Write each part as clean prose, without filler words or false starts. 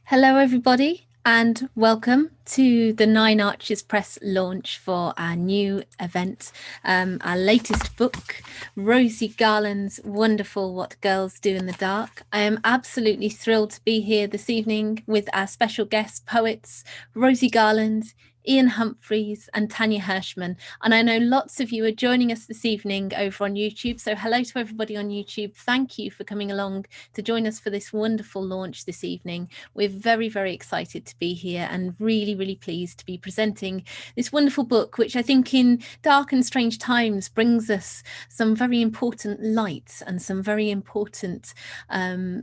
Hello, everybody, and welcome to the Nine Arches Press launch for our new event, our latest book, Rosie Garland's wonderful What Girls Do in the Dark. I am absolutely thrilled to be here this evening with our special guests, poets Rosie Garland, Ian Humphreys and Tanya Hershman. And I know lots of you are joining us this evening over on YouTube. So hello to everybody on YouTube. Thank you for coming along to join us for this wonderful launch this evening. We're very, very excited to be here and really, really pleased to be presenting this wonderful book, which I think in dark and strange times brings us some very important light and some very important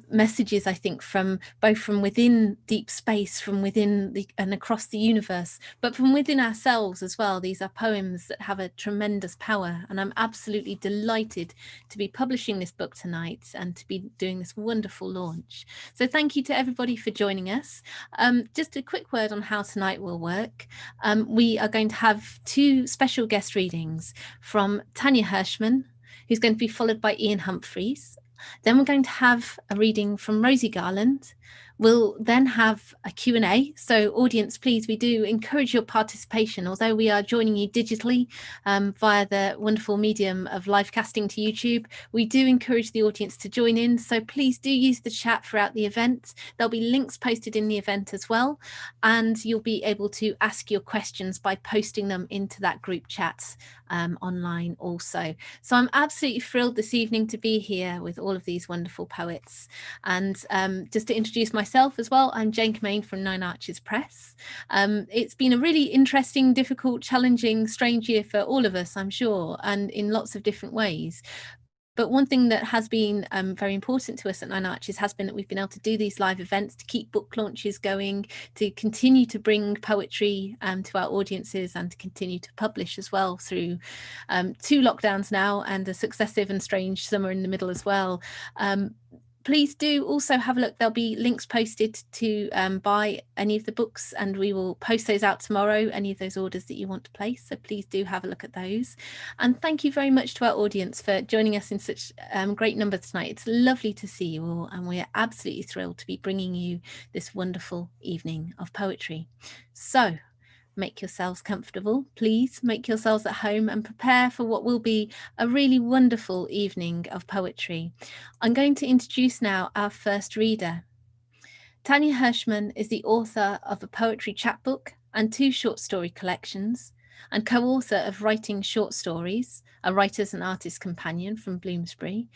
messages, I think, from both from within deep space, from within and across the universe, but from within ourselves as well. These are poems that have a tremendous power, and I'm absolutely delighted to be publishing this book tonight and to be doing this wonderful launch. So thank you to everybody for joining us. Just a quick word on how tonight will work. We are going to have two special guest readings from Tanya Hershman, who's going to be followed by Ian Humphreys. Then we're going to have a reading from Rosie Garland. We'll then have a Q&A. So audience, please, we do encourage your participation, although we are joining you digitally via the wonderful medium of live casting to YouTube. We do encourage the audience to join in. So please do use the chat throughout the event. There'll be links posted in the event as well. And you'll be able to ask your questions by posting them into that group chat online also. So I'm absolutely thrilled this evening to be here with all of these wonderful poets. And just to introduce myself as well, I'm Jane Kemain from Nine Arches Press. It's been a really interesting, difficult, challenging, strange year for all of us, I'm sure, and in lots of different ways. But one thing that has been very important to us at Nine Arches has been that we've been able to do these live events, to keep book launches going, to continue to bring poetry to our audiences, and to continue to publish as well through two lockdowns now and a successive and strange summer in the middle as well. Please do also have a look. There'll be links posted to buy any of the books, and we will post those out tomorrow, any of those orders that you want to place. So please do have a look at those. And thank you very much to our audience for joining us in such great numbers tonight. It's lovely to see you all, and we're absolutely thrilled to be bringing you this wonderful evening of poetry. So make yourselves comfortable, please make yourselves at home and prepare for what will be a really wonderful evening of poetry. I'm going to introduce now our first reader. Tanya Hershman is the author of a poetry chapbook and two short story collections, and co-author of Writing Short Stories, a writer's and artist's companion from Bloomsbury.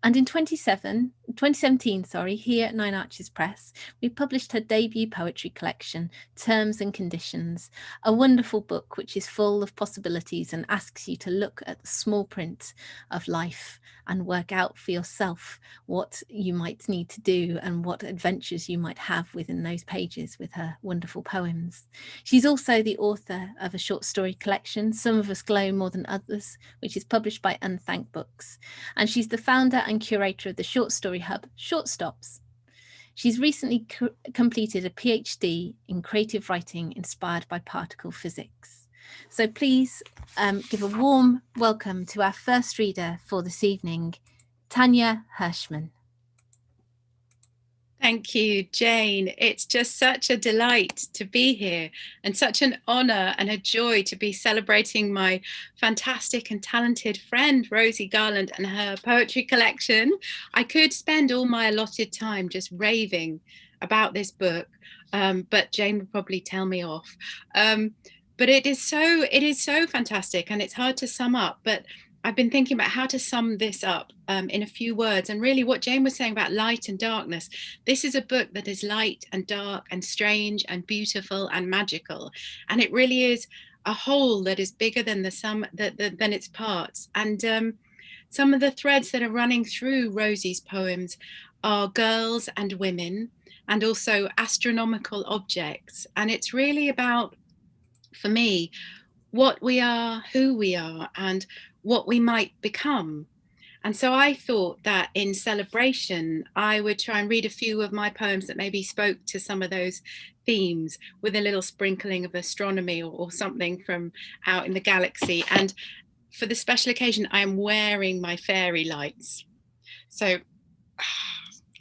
And in 2017, here at Nine Arches Press, we published her debut poetry collection, Terms and Conditions, a wonderful book which is full of possibilities and asks you to look at the small print of life and work out for yourself what you might need to do and what adventures you might have within those pages with her wonderful poems. She's also the author of a short story collection, Some of Us Glow More Than Others, which is published by Unthank Books. And she's the founder and curator of the short story hub, ShortStops. She's recently completed a PhD in creative writing inspired by particle physics. So please give a warm welcome to our first reader for this evening, Tanya Hershman. Thank you, Jane. It's just such a delight to be here and such an honor and a joy to be celebrating my fantastic and talented friend, Rosie Garland, and her poetry collection. I could spend all my allotted time just raving about this book, but Jane would probably tell me off. But it is so fantastic, and it's hard to sum up, but I've been thinking about how to sum this up in a few words. And really what Jane was saying about light and darkness, this is a book that is light and dark and strange and beautiful and magical. And it really is a whole that is bigger than the sum than its parts. And some of the threads that are running through Rosie's poems are girls and women, and also astronomical objects. And it's really about, for me, what we are, who we are, and what we might become. And so I thought that in celebration, I would try and read a few of my poems that maybe spoke to some of those themes, with a little sprinkling of astronomy or something from out in the galaxy. And for the special occasion, I am wearing my fairy lights. So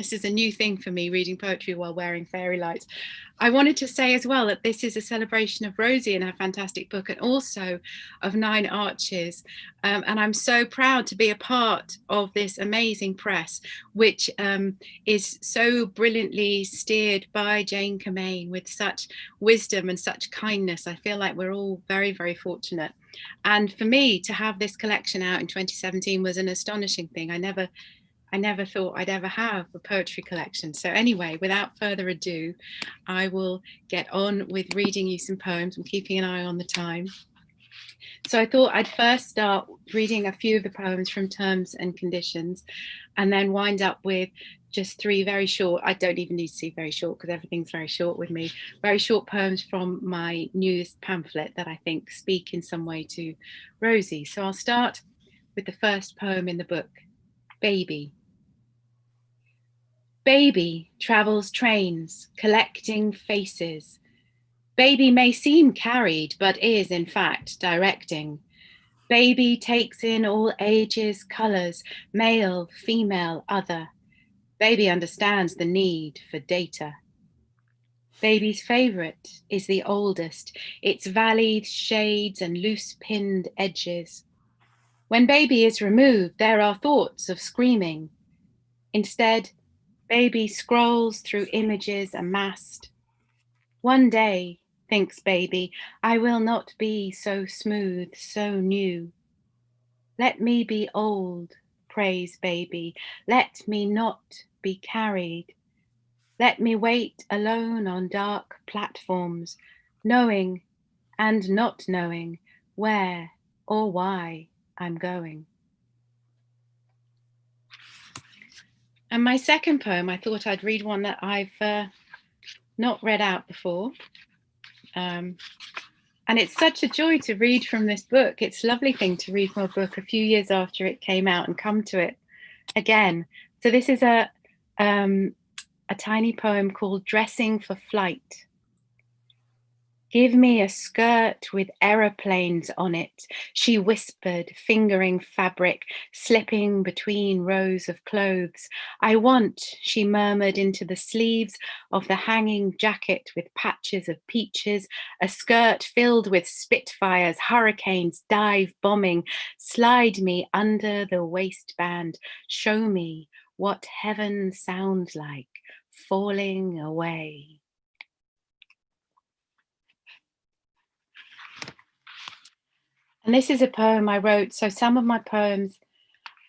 This is a new thing for me, reading poetry while wearing fairy lights. I wanted to say as well that this is a celebration of Rosie and her fantastic book, and also of Nine Arches. And I'm so proud to be a part of this amazing press, which is so brilliantly steered by Jane Cummane with such wisdom and such kindness. I feel like we're all very, very fortunate. And for me to have this collection out in 2017 was an astonishing thing. I never thought I'd ever have a poetry collection. So anyway, without further ado, I will get on with reading you some poems. I'm keeping an eye on the time. So I thought I'd first start reading a few of the poems from Terms and Conditions, and then wind up with just three very short, I don't even need to see very short because everything's very short with me, very short poems from my newest pamphlet that I think speak in some way to Rosie. So I'll start with the first poem in the book, Baby. Baby travels trains, collecting faces. Baby may seem carried, but is in fact directing. Baby takes in all ages, colors, male, female, other. Baby understands the need for data. Baby's favorite is the oldest, its valleyed shades and loose-pinned edges. When baby is removed, there are thoughts of screaming. Instead, baby scrolls through images amassed. One day, thinks baby, I will not be so smooth, so new. Let me be old, prays baby. Let me not be carried. Let me wait alone on dark platforms, knowing and not knowing where or why I'm going. And my second poem, I thought I'd read one that I've not read out before. And it's such a joy to read from this book. It's a lovely thing to read from a book a few years after it came out and come to it again. So this is a tiny poem called Dressing for Flight. Give me a skirt with aeroplanes on it, she whispered, fingering fabric, slipping between rows of clothes. I want, she murmured into the sleeves of the hanging jacket with patches of peaches, a skirt filled with Spitfires, hurricanes, dive bombing. Slide me under the waistband, show me what heaven sounds like, falling away. And this is a poem I wrote. So some of my poems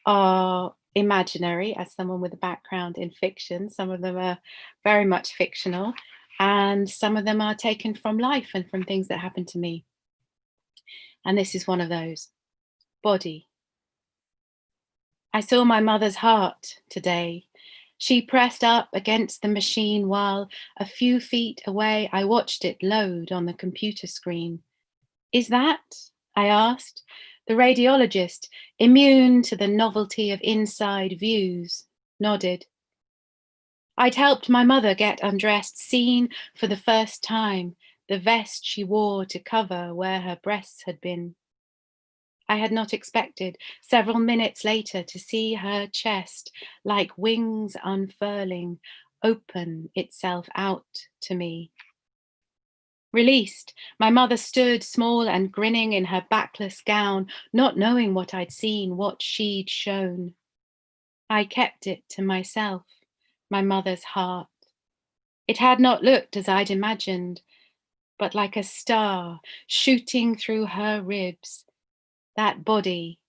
are imaginary, as someone with a background in fiction. Some of them are very much fictional, and some of them are taken from life and from things that happened to me. And this is one of those. Body. I saw my mother's heart today. She pressed up against the machine while a few feet away I watched it load on the computer screen. Is that? I asked. The radiologist, immune to the novelty of inside views, nodded. I'd helped my mother get undressed, seen for the first time the vest she wore to cover where her breasts had been. I had not expected, several minutes later, to see her chest, like wings unfurling, open itself out to me. Released, my mother stood small and grinning in her backless gown, not knowing what I'd seen, what she'd shown. I kept it to myself, my mother's heart. It had not looked as I'd imagined, but like a star shooting through her ribs, that body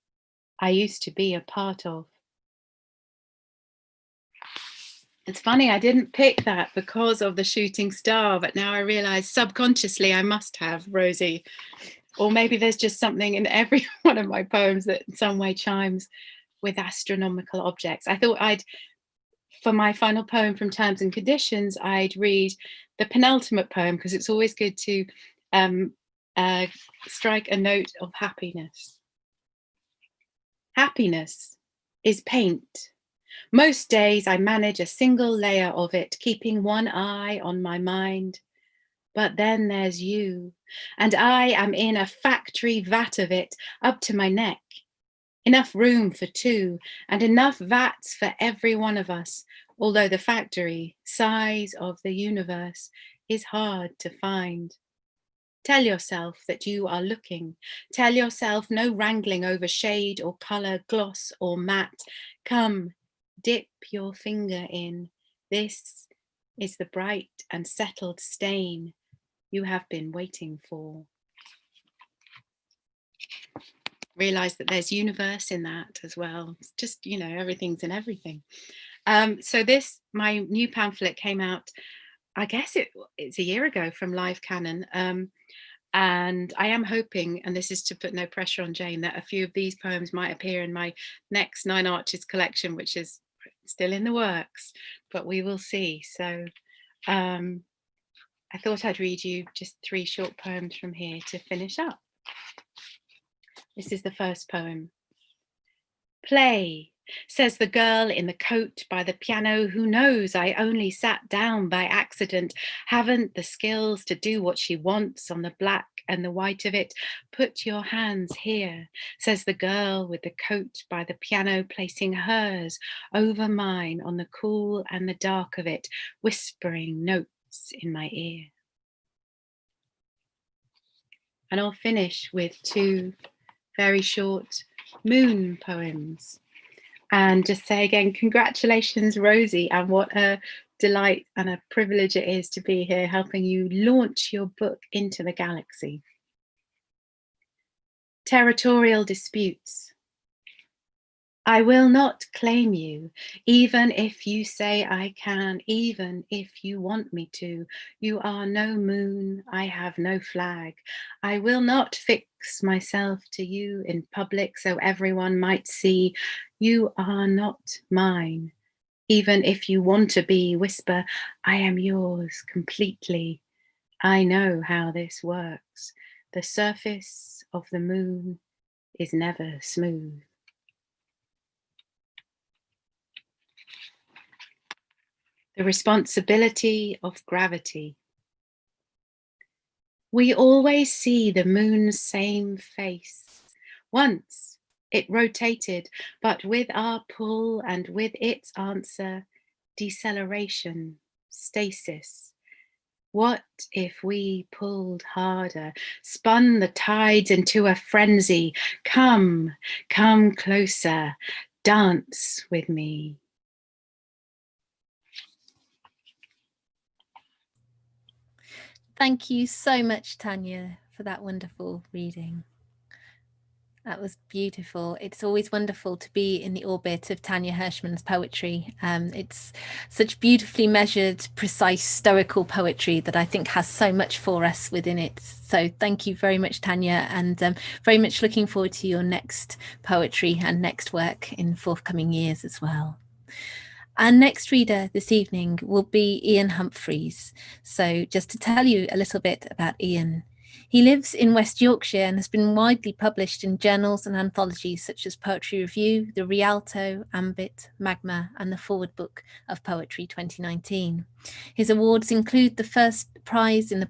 I used to be a part of. It's funny, I didn't pick that because of the shooting star, but now I realize subconsciously I must have, Rosie. Or maybe there's just something in every one of my poems that in some way chimes with astronomical objects. I thought for my final poem from Terms and Conditions, I'd read the penultimate poem because it's always good to strike a note of happiness. Happiness is paint. Most days I manage a single layer of it, keeping one eye on my mind. But then there's you, and I am in a factory vat of it up to my neck. Enough room for two, and enough vats for every one of us. although the factory size of the universe is hard to find. Tell yourself that you are looking. Tell yourself no wrangling over shade or color, gloss or matte. Come, dip your finger in. This is the bright and settled stain you have been waiting for. Realize that there's universe in that as well. It's just, you know, everything's in everything. So this, my new pamphlet came out, I guess it's a year ago from Live Canon. And I am hoping, and this is to put no pressure on Jane, that a few of these poems might appear in my next Nine Arches collection, which is still in the works, but we will see. So I thought I'd read you just 3 short poems from here to finish up. This is the first poem. Play, says the girl in the coat by the piano, who knows I only sat down by accident, haven't the skills to do what she wants on the black and the white of it. Put your hands here, says the girl with the coat by the piano, placing hers over mine on the cool and the dark of it, whispering notes in my ear. And I'll finish with 2 very short moon poems. And just say again, congratulations, Rosie, and what a delight and a privilege it is to be here helping you launch your book into the galaxy. Territorial disputes. I will not claim you, even if you say I can, even if you want me to. You are no moon, I have no flag. I will not fix myself to you in public so everyone might see. You are not mine, even if you want to be. Whisper, I am yours completely. I know how this works. The surface of the moon is never smooth. The responsibility of gravity. We always see the moon's same face. Once it rotated, but with our pull and with its answer, deceleration, stasis. What if we pulled harder, spun the tides into a frenzy? Come, come closer, dance with me. Thank you so much, Tanya, for that wonderful reading. That was beautiful. It's always wonderful to be in the orbit of Tanya Hershman's poetry. It's such beautifully measured, precise, stoical poetry that I think has so much for us within it. So thank you very much, Tanya, and very much looking forward to your next poetry and next work in forthcoming years as well. Our next reader this evening will be Ian Humphreys. So just to tell you a little bit about Ian. He lives in West Yorkshire and has been widely published in journals and anthologies such as Poetry Review, The Rialto, Ambit, Magma, and the Forward Book of Poetry 2019. His awards include the first prize in the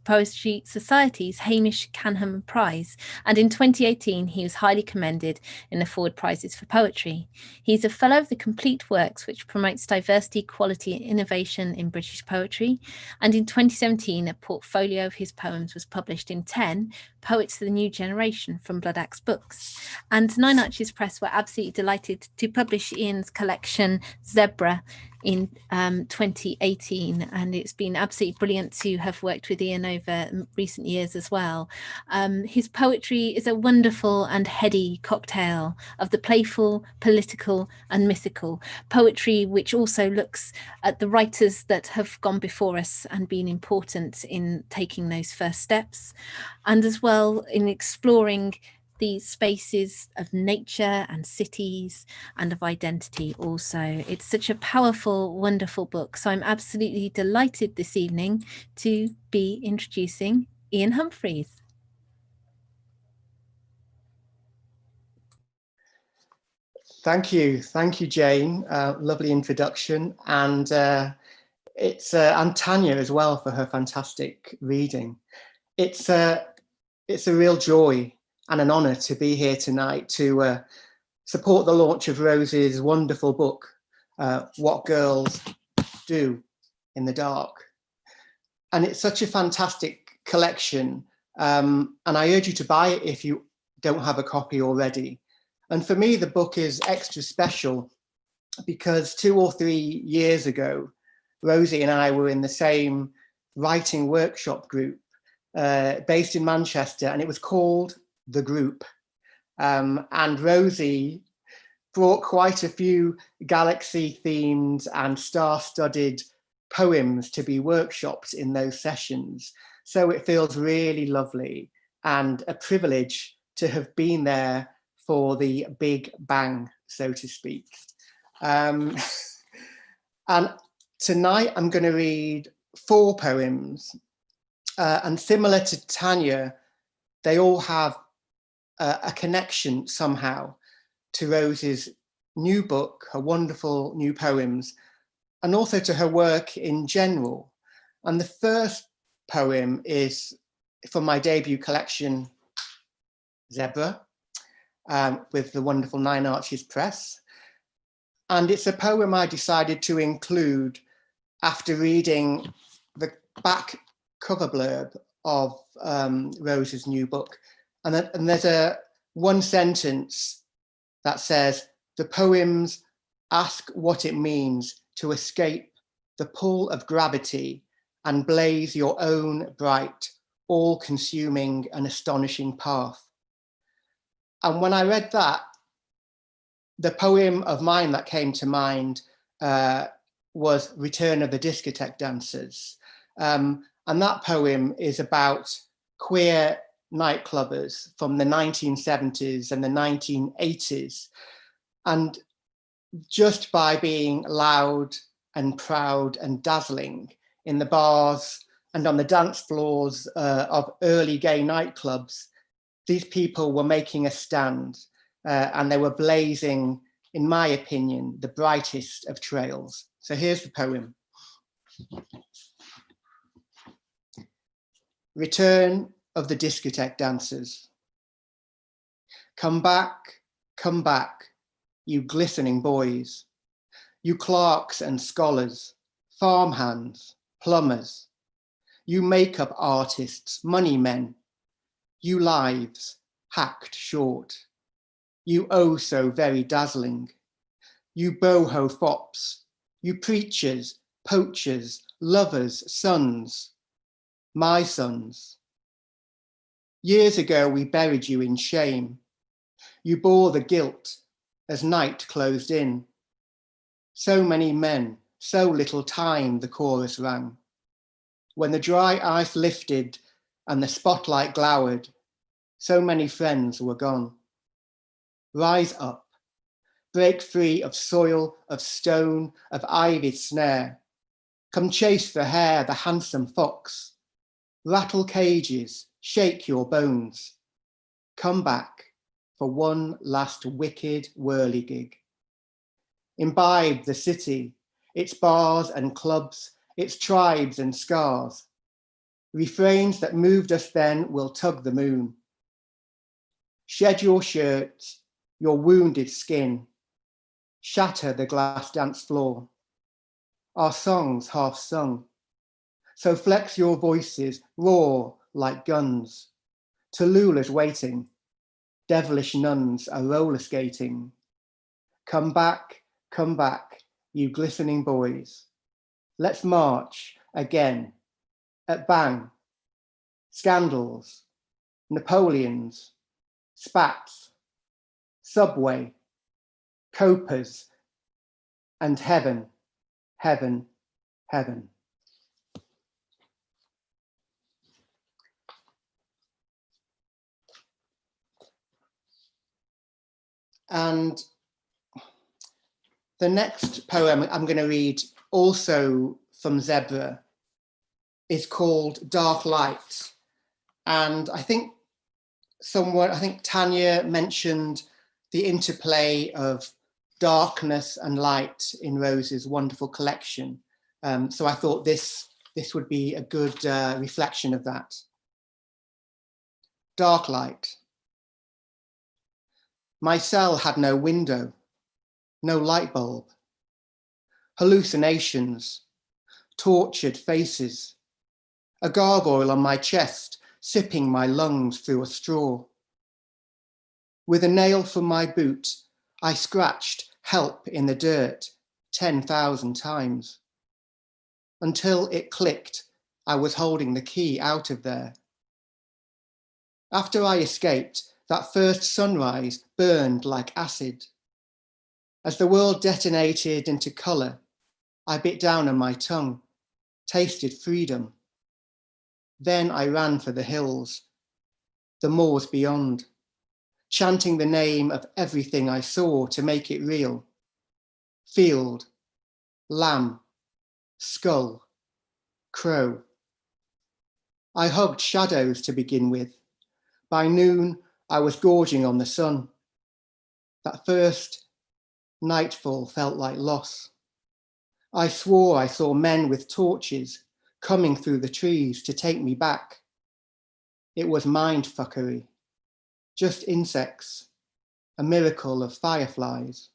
Poetry Society's Hamish Canham Prize, and in 2018 he was highly commended in the Forward Prizes for Poetry. He's a Fellow of the Complete Works, which promotes diversity, equality and innovation in British poetry, and in 2017 a portfolio of his poems was published in 10, Poets of the New Generation, from Blood Axe Books. And Nine Arches Press were absolutely delighted to publish Ian's collection Zebra in 2018, and it's been absolutely brilliant to have worked with Ian over recent years as well. His poetry is a wonderful and heady cocktail of the playful, political and mythical, poetry which also looks at the writers that have gone before us and been important in taking those first steps, and as well in exploring these spaces of nature and cities and of identity also. It's such a powerful, wonderful book. So I'm absolutely delighted this evening to be introducing Ian Humphreys. Thank you, Jane. Lovely introduction, and and Tanya as well for her fantastic reading. It's a real joy and an honour to be here tonight to support the launch of Rosie's wonderful book, What Girls Do in the Dark. And it's such a fantastic collection. And I urge you to buy it if you don't have a copy already. And for me, the book is extra special because 2 or 3 years ago, Rosie and I were in the same writing workshop group based in Manchester, and it was called The Group. And Rosie brought quite a few galaxy themed and star-studded poems to be workshopped in those sessions. So it feels really lovely and a privilege to have been there for the big bang, so to speak. And tonight I'm going to read 4 poems, and similar to Tanya, they all have a connection somehow to Rosie's new book, her wonderful new poems, and also to her work in general. And the first poem is from my debut collection, Zebra, with the wonderful Nine Arches Press. And it's a poem I decided to include after reading the back cover blurb of Rosie's new book. And there's one sentence that says, "The poems ask what it means to escape the pull of gravity and blaze your own bright, all-consuming and astonishing path." And when I read that, the poem of mine that came to mind was Return of the Discotheque Dancers. And that poem is about queer nightclubbers from the 1970s and the 1980s. And just by being loud and proud and dazzling in the bars and on the dance floors of early gay nightclubs, these people were making a stand, and they were blazing, in my opinion, the brightest of trails. So here's the poem. Return of the Discotheque Dancers. Come back, you glistening boys, you clerks and scholars, farmhands, plumbers, you makeup artists, money men, you lives hacked short, you oh so very dazzling, you boho fops, you preachers, poachers, lovers, sons, my sons. Years ago we buried you in shame, you bore the guilt as night closed in. So many men, so little time, the chorus rang. When the dry ice lifted and the spotlight glowered, so many friends were gone. Rise up, break free of soil, of stone, of ivy's snare. Come chase the hare, the handsome fox. Rattle cages, shake your bones. Come back for one last wicked whirligig. Imbibe the city, its bars and clubs, its tribes and scars. Refrains that moved us then will tug the moon. Shed your shirts, your wounded skin. Shatter the glass dance floor. Our songs half sung. So flex your voices, roar like guns. Tallulah's waiting. Devilish nuns are roller skating. Come back, you glistening boys. Let's march again at bang, scandals, Napoleons, spats, subway, copers, and heaven, heaven, heaven. And the next poem I'm going to read, also from Zebra, is called Dark Light. And I think Tanya mentioned the interplay of darkness and light in Rose's wonderful collection. So I thought this would be a good reflection of that. Dark light. My cell had no window, no light bulb. hallucinations, tortured faces, a gargoyle on my chest, sipping my lungs through a straw. With a nail from my boot, I scratched help in the dirt 10,000 times. Until it clicked, I was holding the key out of there. After I escaped, that first sunrise burned like acid. As the world detonated into colour, I bit down on my tongue, tasted freedom. Then I ran for the hills, the moors beyond, chanting the name of everything I saw to make it real. Field, lamb, skull, crow. I hugged shadows to begin with. By noon, I was gorging on the sun. That first nightfall felt like loss. I swore I saw men with torches coming through the trees to take me back. It was mind fuckery, just insects, a miracle of fireflies.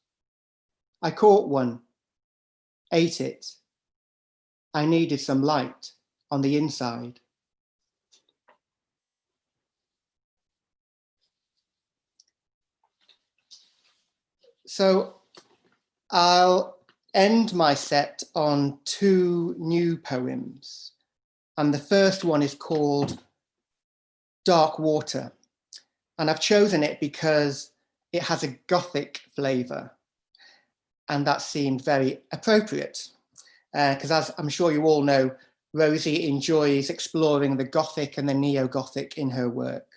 I caught one, ate it. I needed some light on the inside. So I'll end my set on two new poems. And the first one is called Dark Water. And I've chosen it because it has a gothic flavour. And that seemed very appropriate. Because as I'm sure you all know, Rosie enjoys exploring the Gothic and the neo-Gothic in her work.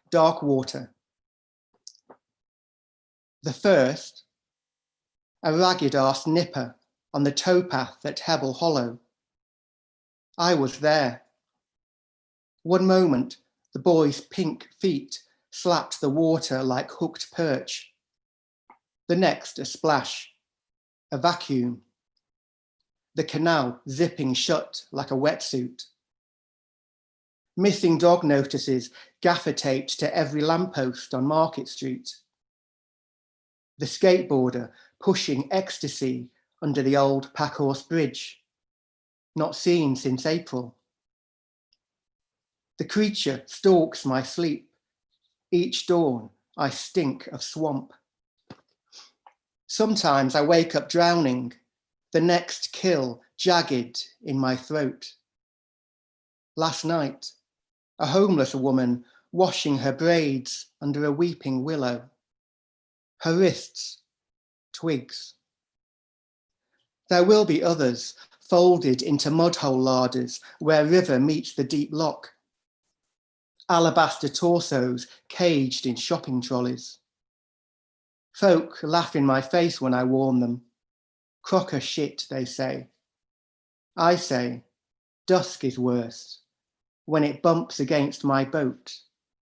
Dark Water. The first, a ragged-arsed nipper on the towpath at Hebble Hollow. I was there. One moment, the boy's pink feet slapped the water like hooked perch. The next, a splash, a vacuum. The canal zipping shut like a wetsuit. Missing dog notices gaffer taped to every lamppost on Market Street. The skateboarder pushing ecstasy under the old Packhorse Bridge, not seen since April. The creature stalks my sleep. Each dawn I stink of swamp. Sometimes I wake up drowning, the next kill jagged in my throat. Last night, a homeless woman washing her braids under a weeping willow. Her wrists, twigs. There will be others folded into mudhole larders where river meets the deep lock. Alabaster torsos caged in shopping trolleys. Folk laugh in my face when I warn them. Crocker shit, they say. I say, dusk is worse when it bumps against my boat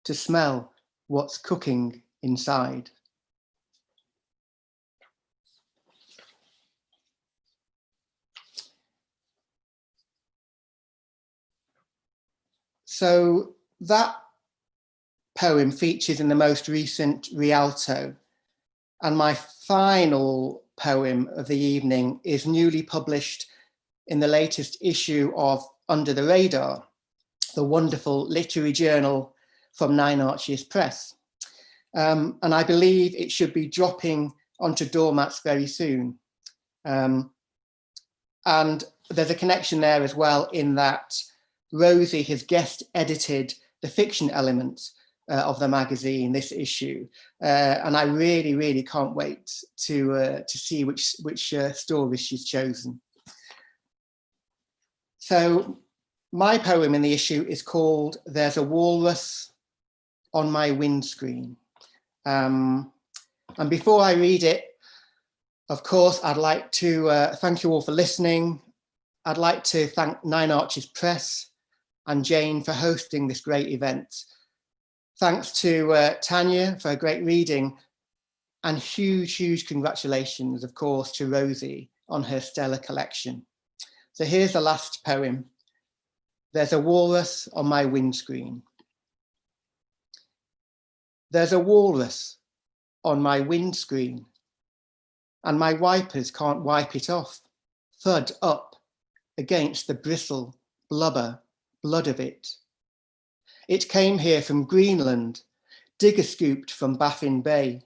to smell what's cooking inside. So that poem features in the most recent Rialto, and my final poem of the evening is newly published in the latest issue of Under the Radar, the wonderful literary journal from Nine Arches Press. And I believe it should be dropping onto doormats very soon. And there's a connection there as well in that Rosie has guest edited the fiction element of the magazine, this issue, and I really, really can't wait to see which stories she's chosen. So my poem in the issue is called "There's a Walrus on My Windscreen," and before I read it, of course, I'd like to thank you all for listening. I'd like to thank Nine Arches Press and Jane for hosting this great event. Thanks to Tanya for a great reading, and huge congratulations, of course, to Rosie on her stellar collection. So here's the last poem. There's a walrus on my windscreen. There's a walrus on my windscreen, and my wipers can't wipe it off, thud up against the bristle, blubber, blood of it. It came here from Greenland, digger-scooped from Baffin Bay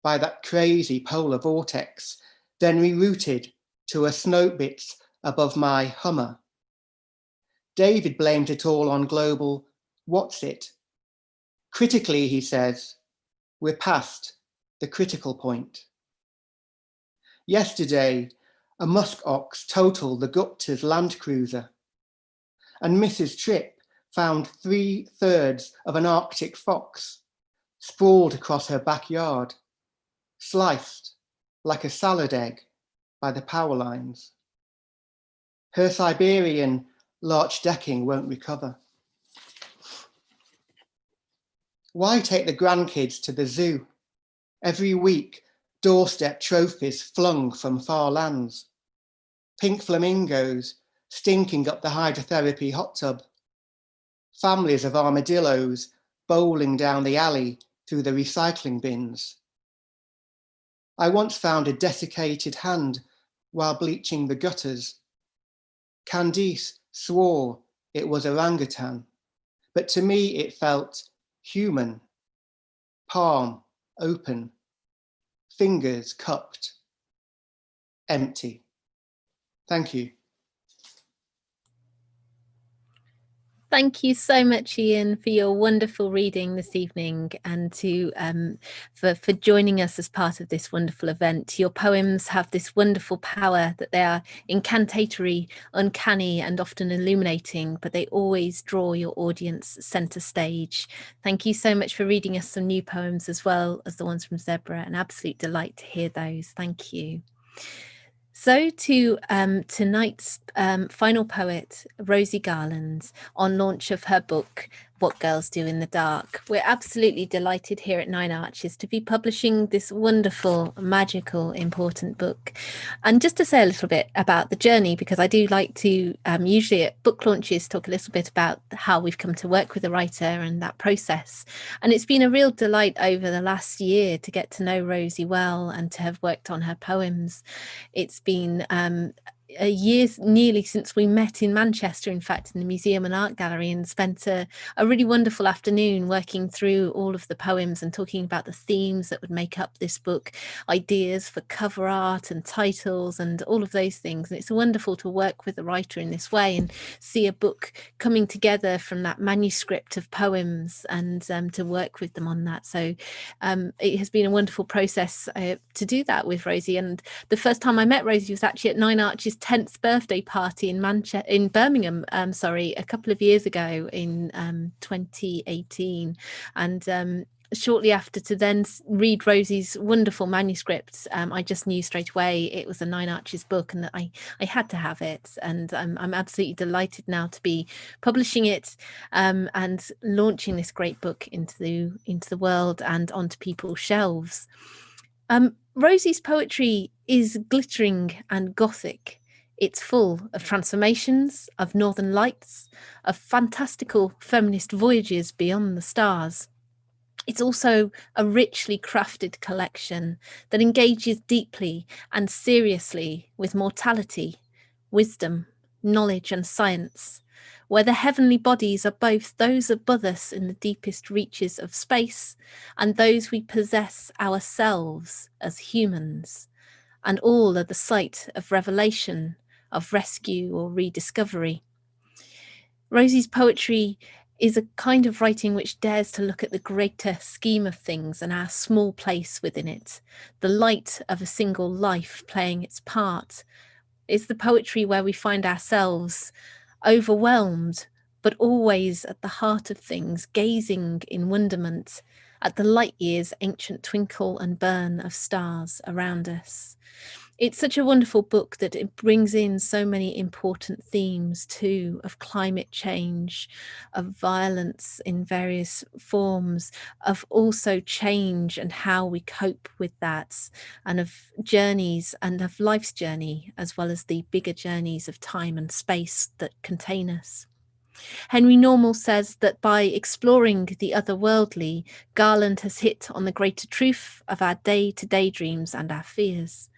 by that crazy polar vortex, then rerouted to a snowbits above my Hummer. David blamed it all on global what's it. Critically, he says, we're past the critical point. Yesterday, a musk ox totaled the Gupta's land cruiser, and Mrs. Tripp found 3/3 of an Arctic fox sprawled across her backyard, sliced like a salad egg by the power lines. Her Siberian larch decking won't recover. Why take the grandkids to the zoo? Every week, doorstep trophies flung from far lands. Pink flamingos stinking up the hydrotherapy hot tub. Families of armadillos bowling down the alley through the recycling bins. I once found a desiccated hand while bleaching the gutters. Candice swore it was orangutan, but to me it felt human. Palm open, fingers cupped, empty. Thank you. Thank you so much, Ian, for your wonderful reading this evening, and for joining us as part of this wonderful event. Your poems have this wonderful power that they are incantatory, uncanny, and often illuminating, but they always draw your audience centre stage. Thank you so much for reading us some new poems as well as the ones from Zebra. An absolute delight to hear those. Thank you. So to tonight's final poet, Rosie Garland, on launch of her book, What Girls Do in the Dark. We're absolutely delighted here at Nine Arches to be publishing this wonderful, magical, important book. And just to say a little bit about the journey, because I do like to usually at book launches talk a little bit about how we've come to work with the writer and that process. And it's been a real delight over the last year to get to know Rosie well and to have worked on her poems. It's been a year nearly since we met in Manchester, in fact, in the Museum and Art Gallery, and spent a really wonderful afternoon working through all of the poems and talking about the themes that would make up this book, ideas for cover art and titles and all of those things. And it's wonderful to work with the writer in this way and see a book coming together from that manuscript of poems and to work with them on that. So it has been a wonderful process to do that with Rosie. And the first time I met Rosie was actually at Nine Arches' 10th birthday party in Birmingham, a couple of years ago in 2018. And shortly after, to then read Rosie's wonderful manuscript, I just knew straight away it was a Nine Arches book and that I had to have it. And I'm absolutely delighted now to be publishing it and launching this great book into the world and onto people's shelves. Rosie's poetry is glittering and gothic. It's full of transformations, of northern lights, of fantastical feminist voyages beyond the stars. It's also a richly crafted collection that engages deeply and seriously with mortality, wisdom, knowledge and science, where the heavenly bodies are both those above us in the deepest reaches of space and those we possess ourselves as humans, and all are the site of revelation, of rescue or rediscovery. Rosie's poetry is a kind of writing which dares to look at the greater scheme of things and our small place within it, the light of a single life playing its part. It's the poetry where we find ourselves overwhelmed, but always at the heart of things, gazing in wonderment at the light years' ancient twinkle and burn of stars around us. It's such a wonderful book that it brings in so many important themes too, of climate change, of violence in various forms, of also change and how we cope with that, and of journeys and of life's journey, as well as the bigger journeys of time and space that contain us. Henry Normal says that by exploring the otherworldly, Garland has hit on the greater truth of our day-to-day dreams and our fears.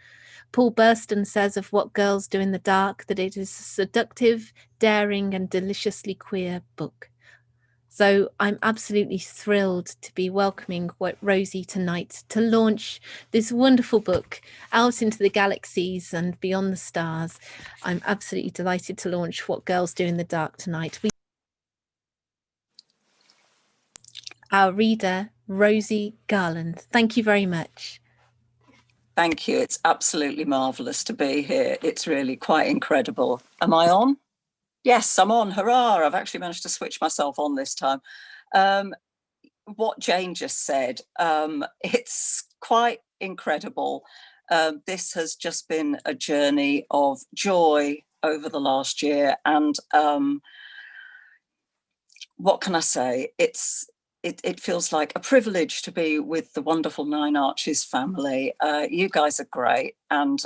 Paul Burston says of What Girls Do in the Dark that it is a seductive, daring and deliciously queer book. So I'm absolutely thrilled to be welcoming Rosie tonight to launch this wonderful book out into the galaxies and beyond the stars. I'm absolutely delighted to launch What Girls Do in the Dark tonight. Our reader, Rosie Garland. Thank you very much. Thank you. It's absolutely marvellous to be here. It's really quite incredible. Am I on? Yes, I'm on. Hurrah! I've actually managed to switch myself on this time. What Jane just said, it's quite incredible. This has just been a journey of joy over the last year. And what can I say? It feels like a privilege to be with the wonderful Nine Arches family. You guys are great. And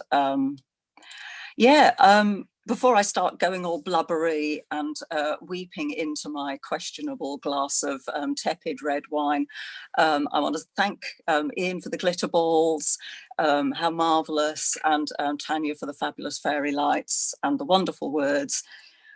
before I start going all blubbery and weeping into my questionable glass of tepid red wine, I want to thank Ian for the glitter balls, how marvellous, and Tanya for the fabulous fairy lights and the wonderful words.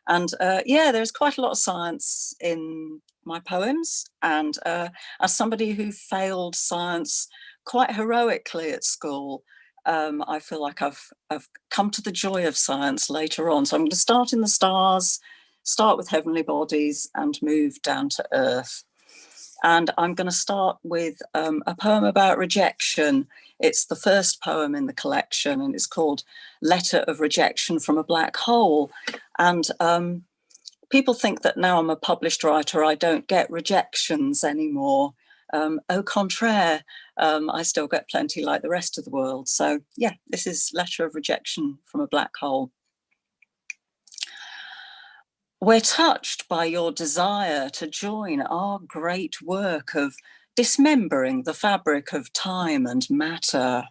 And there's quite a lot of science in my poems. And as somebody who failed science quite heroically at school, I feel like I've come to the joy of science later on. So I'm going to start in the stars, start with heavenly bodies and move down to earth. And I'm going to start with a poem about rejection. It's the first poem in the collection and it's called Letter of Rejection from a Black Hole. And people think that now I'm a published writer, I don't get rejections anymore. Au contraire, I still get plenty like the rest of the world. So yeah, this is Letter of Rejection from a Black Hole. We're touched by your desire to join our great work of dismembering the fabric of time and matter.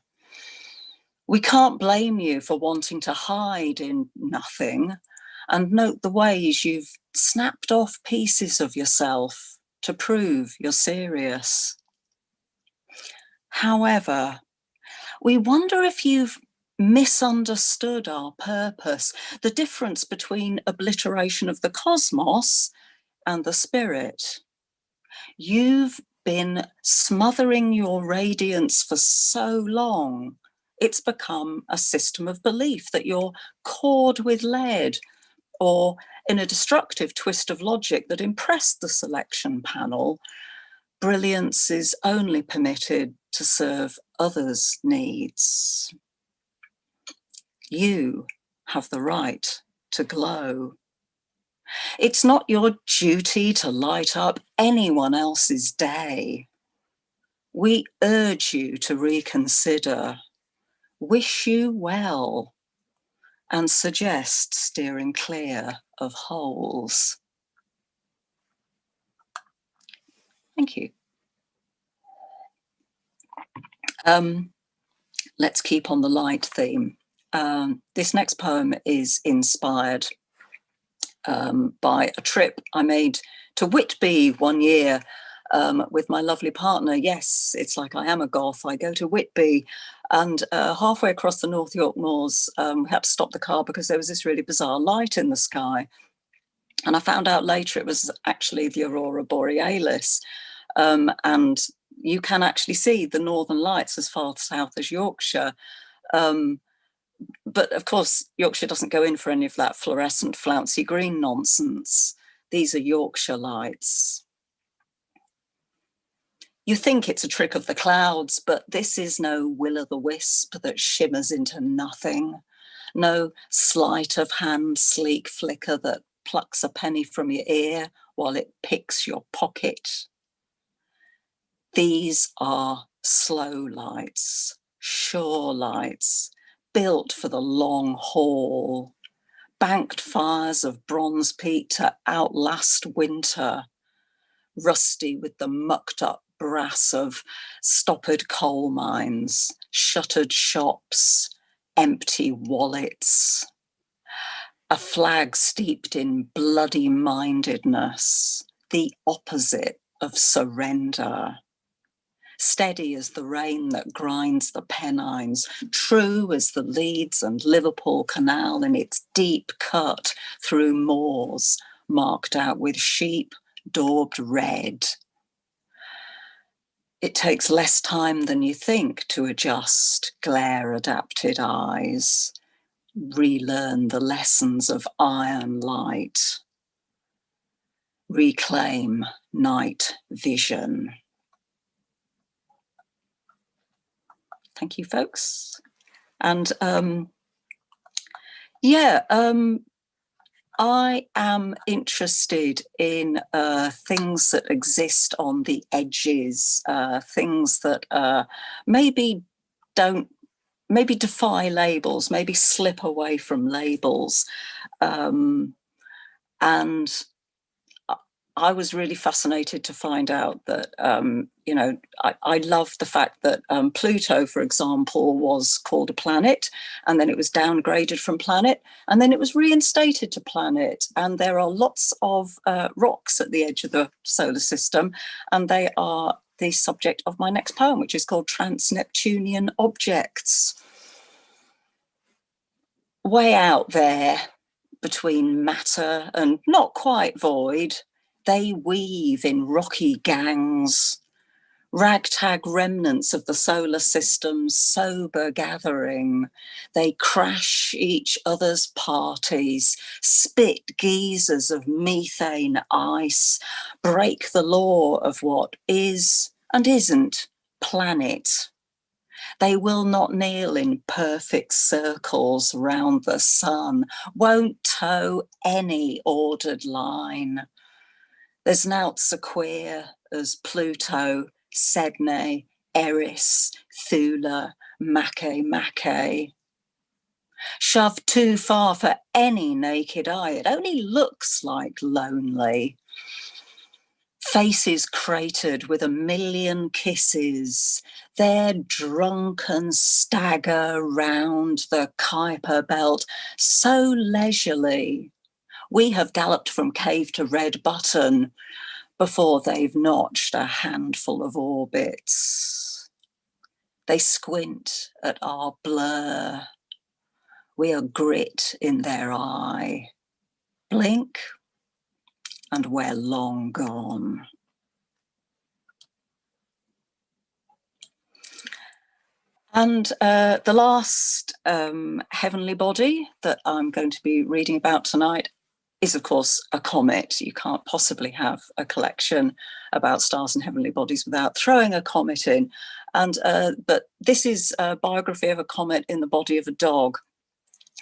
We can't blame you for wanting to hide in nothing and note the ways you've snapped off pieces of yourself to prove you're serious. However, we wonder if you've misunderstood our purpose, the difference between obliteration of the cosmos and the spirit. You've been smothering your radiance for so long, it's become a system of belief that you're cored with lead, or in a destructive twist of logic that impressed the selection panel, brilliance is only permitted to serve others' needs. You have the right to glow. It's not your duty to light up anyone else's day. We urge you to reconsider, wish you well, and suggest steering clear of holes. Thank you. Let's keep on the light theme. This next poem is inspired by a trip I made to Whitby one year with my lovely partner. Yes, it's like I am a goth. I go to Whitby, and halfway across the North York Moors, we had to stop the car because there was this really bizarre light in the sky. And I found out later it was actually the Aurora Borealis. And you can actually see the northern lights as far south as Yorkshire. But of course, Yorkshire doesn't go in for any of that fluorescent, flouncy green nonsense. These are Yorkshire lights. You think it's a trick of the clouds, but this is no will-o'-the-wisp that shimmers into nothing. No sleight of hand sleek flicker that plucks a penny from your ear while it picks your pocket. These are slow lights, sure lights, built for the long haul, banked fires of bronze peat to outlast winter, rusty with the mucked up brass of stoppered coal mines, shuttered shops, empty wallets, a flag steeped in bloody mindedness, the opposite of surrender. steady as the rain that grinds the Pennines, true as the Leeds and Liverpool Canal in its deep cut through moors, marked out with sheep daubed red. It takes less time than you think to adjust glare-adapted eyes, relearn the lessons of iron light, reclaim night vision. Thank you, folks. And I am interested in things that exist on the edges, things that maybe defy labels, maybe slip away from labels. And I was really fascinated to find out that, I love the fact that Pluto, for example, was called a planet, and then it was downgraded from planet, and then it was reinstated to planet. And there are lots of rocks at the edge of the solar system, and they are the subject of my next poem, which is called Trans-Neptunian Objects. Way out there between matter and not quite void, they weave in rocky gangs, ragtag remnants of the solar system's sober gathering. They crash each other's parties, spit geysers of methane ice, break the law of what is and isn't planet. They will not kneel in perfect circles round the sun, won't toe any ordered line. There's naught so queer as Pluto, Sedne, Eris, Thula, Mache. Shoved too far for any naked eye, it only looks like lonely. Faces cratered with 1,000,000 kisses, their drunken stagger round the Kuiper belt so leisurely. We have galloped from cave to red button before they've notched a handful of orbits. They squint at our blur. We are grit in their eye. Blink, and we're long gone. And the last heavenly body that I'm going to be reading about tonight is, of course, a comet. You can't possibly have a collection about stars and heavenly bodies without throwing a comet in. And but this is a biography of a comet in the body of a dog.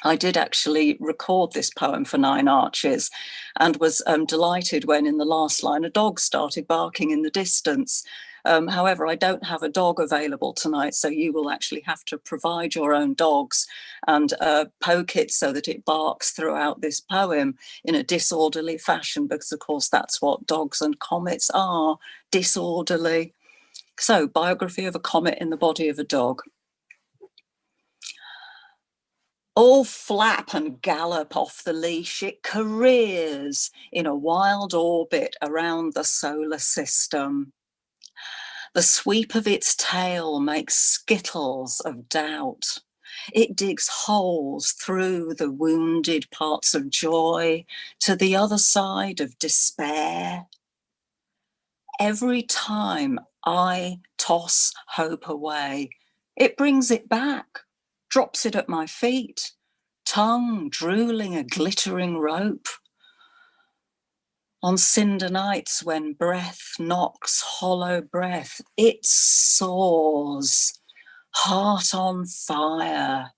I did actually record this poem for 9 Arches and was delighted when in the last line a dog started barking in the distance. However, I don't have a dog available tonight, so you will actually have to provide your own dogs and poke it so that it barks throughout this poem in a disorderly fashion, because of course that's what dogs and comets are, disorderly. So, biography of a comet in the body of a dog. All flap and gallop off the leash, it careers in a wild orbit around the solar system. The sweep of its tail makes skittles of doubt. It digs holes through the wounded parts of joy to the other side of despair. Every time I toss hope away, it brings it back, drops it at my feet, tongue drooling a glittering rope. On cinder nights when breath knocks hollow breath, it soars, heart on fire,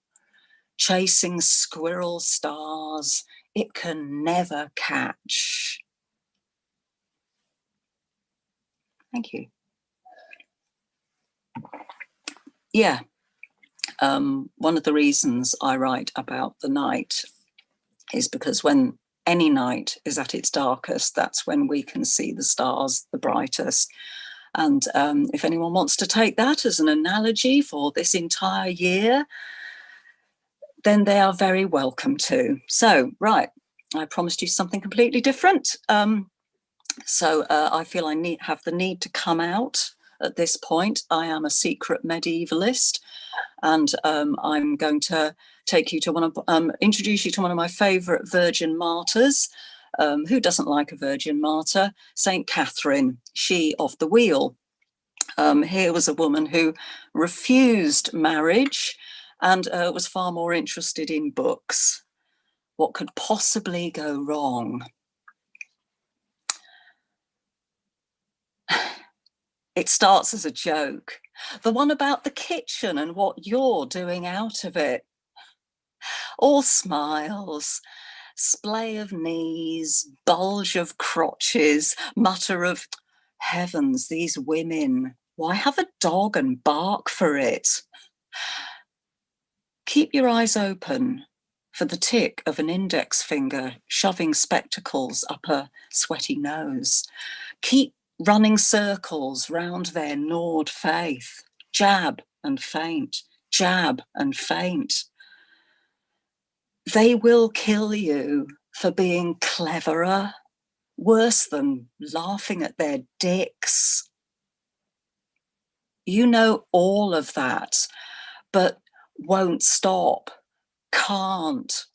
chasing squirrel stars it can never catch. Thank you. Yeah. One of the reasons I write about the night is because when any night is at its darkest, that's when we can see the stars the brightest. And if anyone wants to take that as an analogy for this entire year, then they are very welcome to. So, right, I promised you something completely different. So I feel I have the need to come out at this point. I am a secret medievalist, and I'm going to take you to introduce you to one of my favourite virgin martyrs. Who doesn't like a virgin martyr? St. Catherine, she of the wheel. Here was a woman who refused marriage and was far more interested in books. What could possibly go wrong? It starts as a joke. The one about the kitchen and what you're doing out of it. All smiles, splay of knees, bulge of crotches, mutter of, heavens, these women, why have a dog and bark for it? Keep your eyes open for the tick of an index finger shoving spectacles up a sweaty nose. Keep running circles round their gnawed faith. Jab and feint, jab and feint. They will kill you for being cleverer, worse than laughing at their dicks. You know all of that, but won't stop, can't.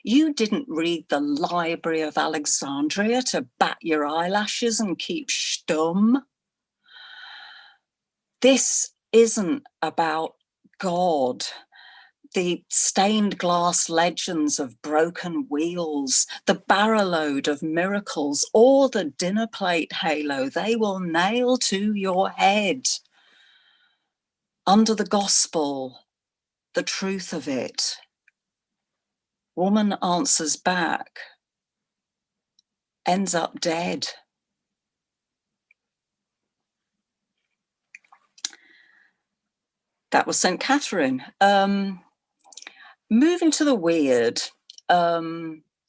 You didn't read the Library of Alexandria to bat your eyelashes and keep stum. This isn't about God, the stained glass legends of broken wheels, the barrowload of miracles, or the dinner plate halo they will nail to your head. Under the gospel, the truth of it. Woman answers back, ends up dead. That was St. Catherine. Moving to the weird.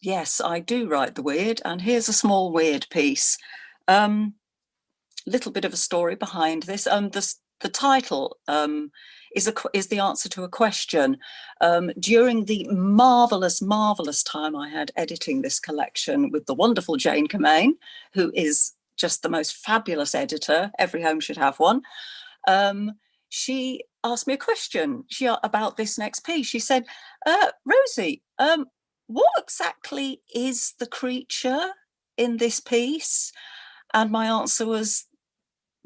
Yes, I do write the weird, and here's a small weird piece. Little bit of a story behind this. The title is the answer to a question. During the marvellous time I had editing this collection with the wonderful Jane Comet, who is just the most fabulous editor, every home should have one, she asked me a question about this next piece. She said, Rosie, what exactly is the creature in this piece? And my answer was,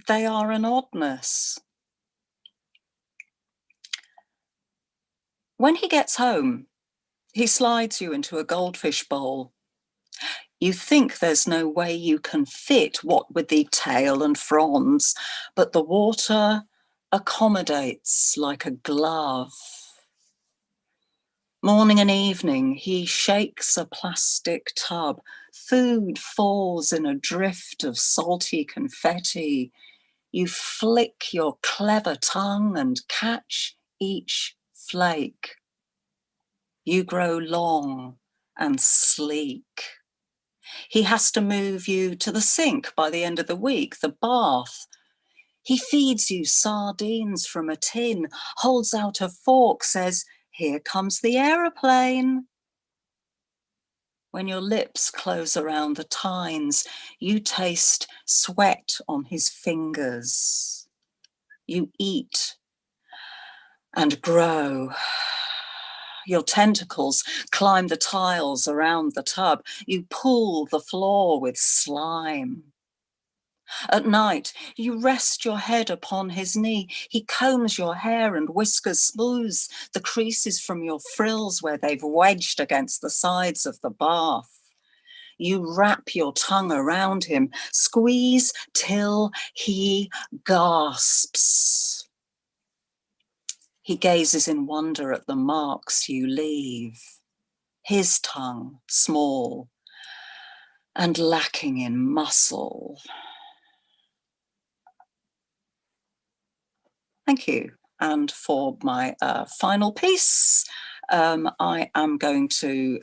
they are an oddness. When he gets home, he slides you into a goldfish bowl. You think there's no way you can fit, what with the tail and fronds, but the water accommodates like a glove. Morning and evening, he shakes a plastic tub. Food falls in a drift of salty confetti. You flick your clever tongue and catch each flake. You grow long and sleek. He has to move you to the sink by the end of the week, the bath. He feeds you sardines from a tin, holds out a fork, says, here comes the aeroplane. When your lips close around the tines, you taste sweat on his fingers. You eat and grow. Your tentacles climb the tiles around the tub. You pull the floor with slime. At night, you rest your head upon his knee. He combs your hair and whiskers, smooths the creases from your frills where they've wedged against the sides of the bath. You wrap your tongue around him, squeeze till he gasps. He gazes in wonder at the marks you leave, his tongue small and lacking in muscle. Thank you. And for my final piece, I am going to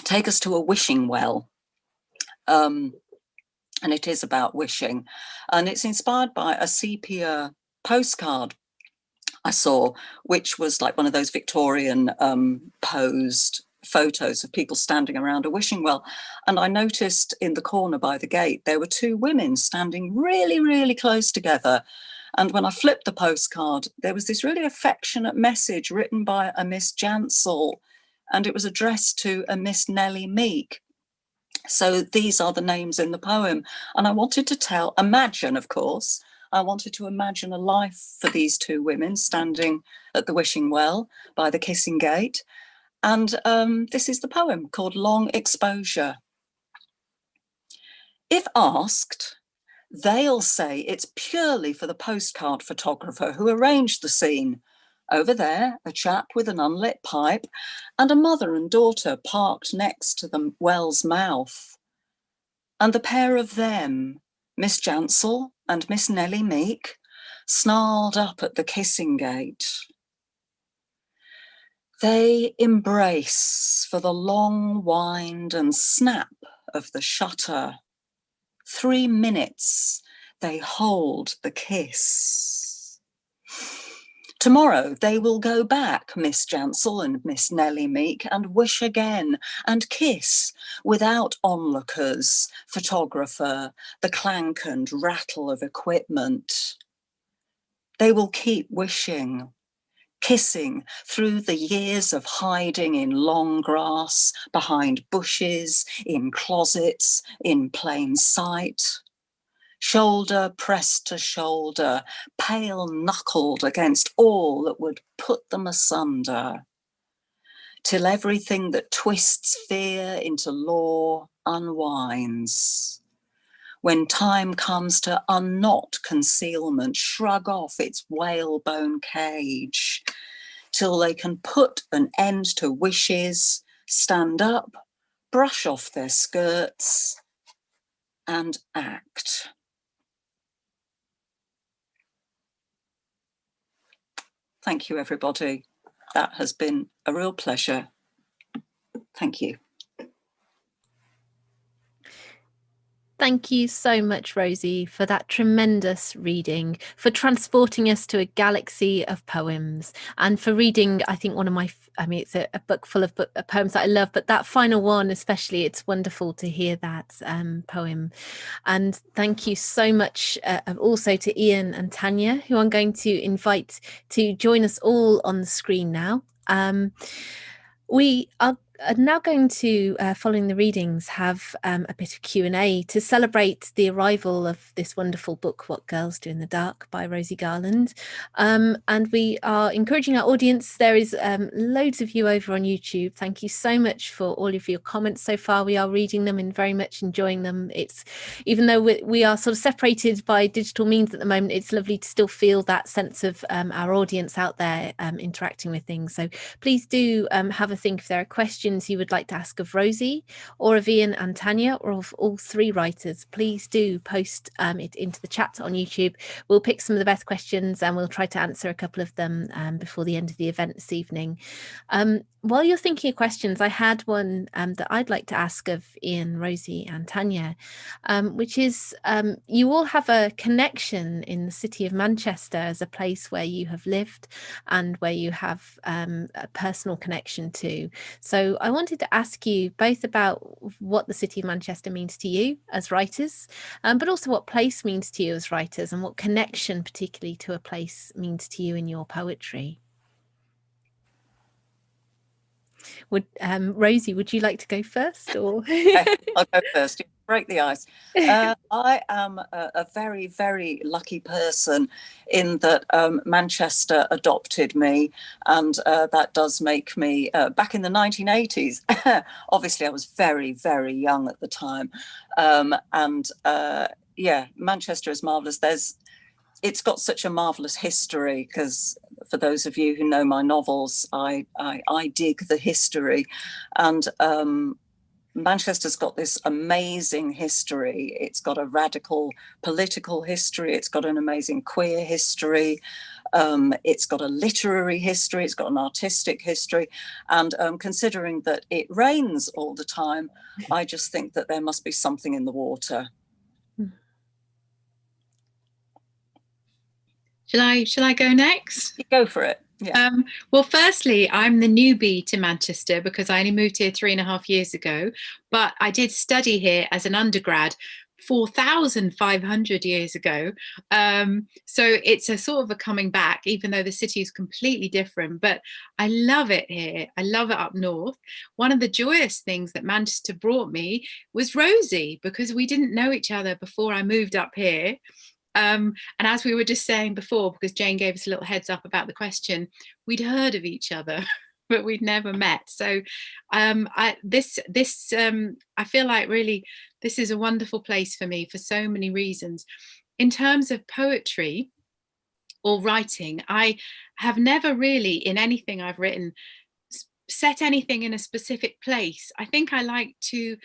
take us to a wishing well. And it is about wishing. And it's inspired by a sepia postcard I saw, which was like one of those Victorian posed photos of people standing around a wishing well. And I noticed in the corner by the gate, there were two women standing really, really close together. And when I flipped the postcard, there was this really affectionate message written by a Miss Jansel, and it was addressed to a Miss Nellie Meek. So these are the names in the poem. And I wanted to imagine, of course, I wanted to imagine a life for these two women standing at the wishing well by the kissing gate. And this is the poem called Long Exposure. If asked, they'll say it's purely for the postcard photographer who arranged the scene. Over there, a chap with an unlit pipe and a mother and daughter parked next to the well's mouth. And the pair of them, Miss Jansel and Miss Nellie Meek, snarled up at the kissing gate. They embrace for the long wind and snap of the shutter. 3 minutes they hold the kiss. Tomorrow they will go back, Miss Jansel and Miss Nellie Meek, and wish again and kiss without onlookers, photographer, the clank and rattle of equipment. They will keep wishing, kissing through the years of hiding in long grass, behind bushes, in closets, in plain sight. Shoulder pressed to shoulder, pale-knuckled against all that would put them asunder, till everything that twists fear into law unwinds. When time comes to unknot concealment, shrug off its whalebone cage, till they can put an end to wishes, stand up, brush off their skirts, and act. Thank you, everybody. That has been a real pleasure. Thank you. Thank you so much, Rosie, for that tremendous reading, for transporting us to a galaxy of poems, and for reading, I think, one of my, it's a book full of poems that I love, but that final one especially, it's wonderful to hear that poem. And thank you so much also to Ian and Tanya, who I'm going to invite to join us all on the screen now. We are now going to, following the readings, have a bit of Q&A to celebrate the arrival of this wonderful book, What Girls Do in the Dark by Rosie Garland. And we are encouraging our audience. There is loads of you over on YouTube. Thank you so much for all of your comments so far. We are reading them and very much enjoying them. It's, even though we are sort of separated by digital means at the moment, it's lovely to still feel that sense of our audience out there interacting with things. So please do have a think if there are questions you would like to ask of Rosie or of Ian and Tanya, or of all three writers. Please do post it into the chat on YouTube. We'll pick some of the best questions and we'll try to answer a couple of them before the end of the event this evening. While you're thinking of questions, I had one that I'd like to ask of Ian, Rosie and Tanya, which is, you all have a connection in the city of Manchester as a place where you have lived and where you have a personal connection to. So I wanted to ask you both about what the city of Manchester means to you as writers, but also what place means to you as writers, and what connection particularly to a place means to you in your poetry. Rosie, would you like to go first? Or I'll go first. Break the ice. I am a very, very lucky person in that Manchester adopted me, and that does make me, back in the 1980s, obviously I was very, very young at the time, yeah, Manchester is marvellous. It's got such a marvellous history, because for those of you who know my novels, I dig the history, and Manchester's got this amazing history. It's got a radical political history. It's got an amazing queer history. It's got a literary history. It's got an artistic history. And considering that it rains all the time, I just think that there must be something in the water. Shall I go next? Go for it. Yeah. Well, firstly, I'm the newbie to Manchester because I only moved here 3.5 years ago, but I did study here as an undergrad 4,500 years ago. So it's a sort of a coming back, even though the city is completely different. But I love it here. I love it up north. One of the joyous things that Manchester brought me was Rosie, because we didn't know each other before I moved up here. And as we were just saying before, because Jane gave us a little heads up about the question, we'd heard of each other, but we'd never met. So I feel like really this is a wonderful place for me for so many reasons. In terms of poetry or writing, I have never really, in anything I've written, set anything in a specific place. I think I like to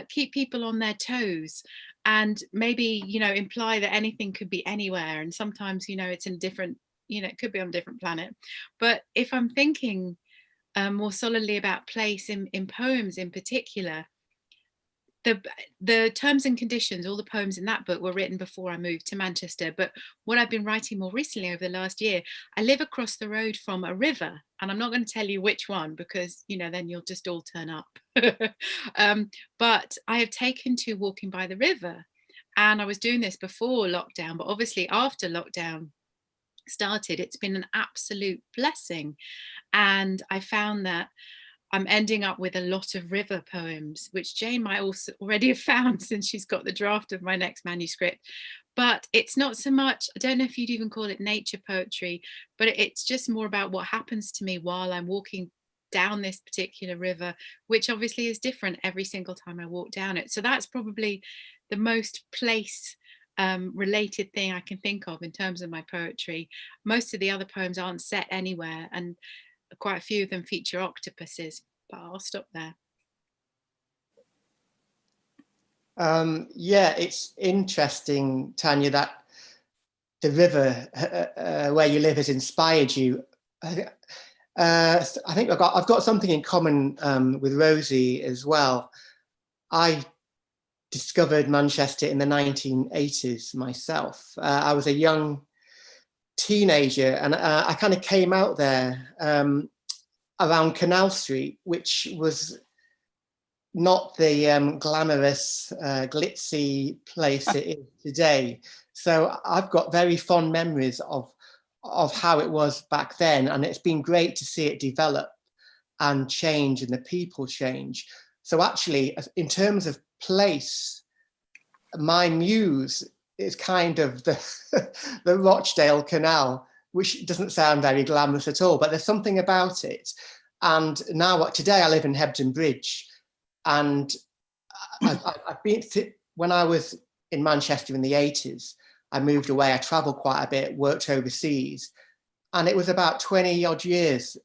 keep people on their toes and maybe, imply that anything could be anywhere. And sometimes, it's in different, it could be on a different planet. But if I'm thinking more solidly about place in poems in particular, the terms and conditions, all the poems in that book were written before I moved to Manchester. But what I've been writing more recently over the last year, I live across the road from a river, and I'm not going to tell you which one because then you'll just all turn up. But I have taken to walking by the river, and I was doing this before lockdown, but obviously after lockdown started, it's been an absolute blessing. And I found that I'm ending up with a lot of river poems, which Jane might also already have found since she's got the draft of my next manuscript. But it's not so much, I don't know if you'd even call it nature poetry, but it's just more about what happens to me while I'm walking down this particular river, which obviously is different every single time I walk down it. So that's probably the most place related thing I can think of in terms of my poetry. Most of the other poems aren't set anywhere, and quite a few of them feature octopuses, but I'll stop there. Yeah, it's interesting, Tanya, that the river where you live has inspired you. I think I've got something in common with Rosie as well. I discovered Manchester in the 1980s myself. I was a young teenager, and I kind of came out there around Canal Street, which was not the glamorous, glitzy place it is today. So I've got very fond memories of how it was back then, and it's been great to see it develop and change, and the people change. So actually, in terms of place, my muse is kind of the Rochdale Canal, which doesn't sound very glamorous at all, but there's something about it. And now, today I live in Hebden Bridge, and I've been when I was in Manchester in the 80s, I moved away, I traveled quite a bit, worked overseas, and it was about 20 odd years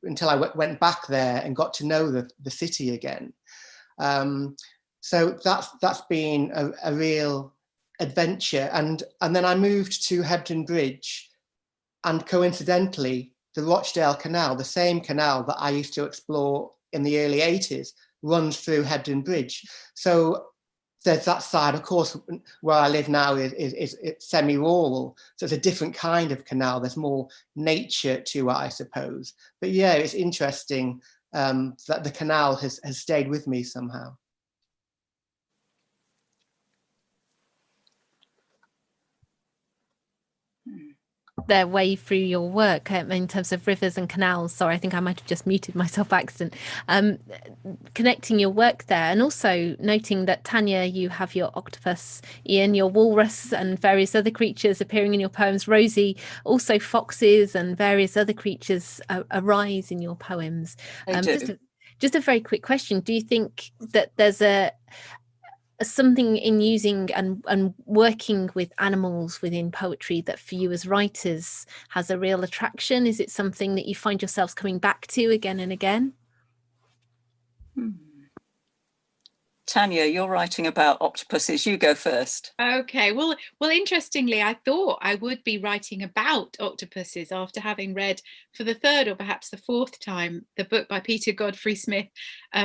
until I went back there and got to know the city again. So that's been a real adventure. And then I moved to Hebden Bridge, and coincidentally, the Rochdale Canal, the same canal that I used to explore in the early 80s, runs through Hebden Bridge. So there's that side. Of course, where I live now is semi-rural, so it's a different kind of canal. There's more nature to it, I suppose. But yeah, it's interesting that the canal has stayed with me somehow. Their way through your work in terms of rivers and canals. Sorry, I think I might have just muted myself by accident. Connecting your work there, and also noting that, Tanya, you have your octopus, Ian, your walrus, and various other creatures appearing in your poems. Rosie, also foxes and various other creatures arise in your poems. Just a very quick question. Do you think that there's something in using and working with animals within poetry that for you as writers has a real attraction? Is it something that you find yourselves coming back to again and again? Tanya, you're writing about octopuses. You go first. Okay, well, interestingly, I thought I would be writing about octopuses after having read for the third or perhaps the fourth time the book by Peter Godfrey Smith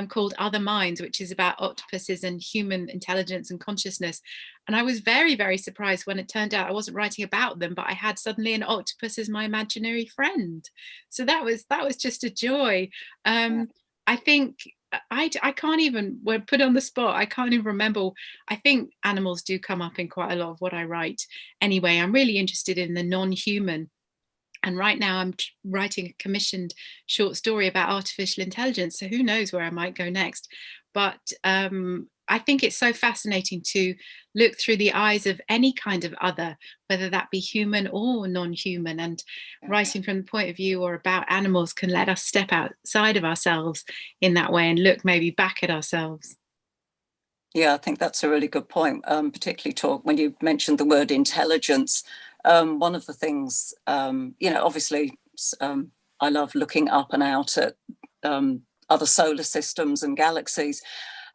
called Other Minds, which is about octopuses and human intelligence and consciousness. And I was very, very surprised when it turned out I wasn't writing about them, but I had suddenly an octopus as my imaginary friend. So that was just a joy. I think I can't even, when put on the spot, I can't even remember. I think animals do come up in quite a lot of what I write. Anyway, I'm really interested in the non-human. And right now I'm writing a commissioned short story about artificial intelligence. So who knows where I might go next. But I think it's so fascinating to look through the eyes of any kind of other, whether that be human or non-human. And writing from the point of view or about animals can let us step outside of ourselves in that way and look maybe back at ourselves. Yeah, I think that's a really good point, particularly when you mentioned the word intelligence. One of the things, obviously, I love looking up and out at other solar systems and galaxies.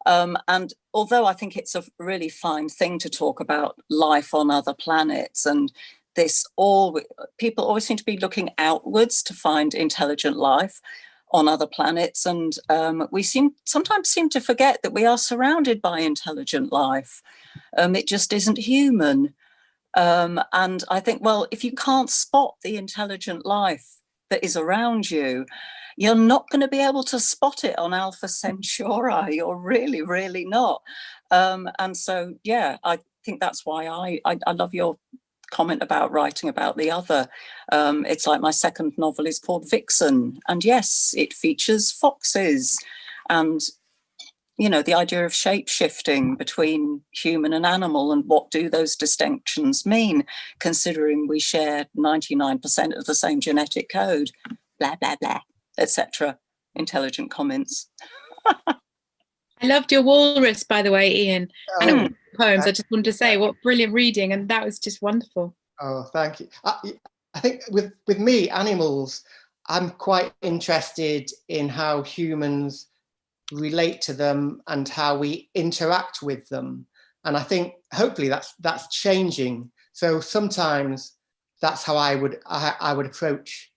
And although I think it's a really fine thing to talk about life on other planets, and people always seem to be looking outwards to find intelligent life on other planets, and we sometimes seem to forget that we are surrounded by intelligent life. It just isn't human. And I think, well, if you can't spot the intelligent life that is around you, you're not going to be able to spot it on Alpha Centauri. You're really, really not. And so, yeah, I think that's why I love your comment about writing about the other. It's like my second novel is called Vixen. And yes, it features foxes and, the idea of shape-shifting between human and animal, and what do those distinctions mean, considering we share 99% of the same genetic code, blah, blah, blah, etc. Intelligent comments. I loved your Walrus, by the way, Ian. And poems. I just wanted to say, what brilliant reading, and that was just wonderful. Oh, thank you. I think with me, animals, I'm quite interested in how humans relate to them and how we interact with them. And I think hopefully that's changing. So sometimes that's how I would approach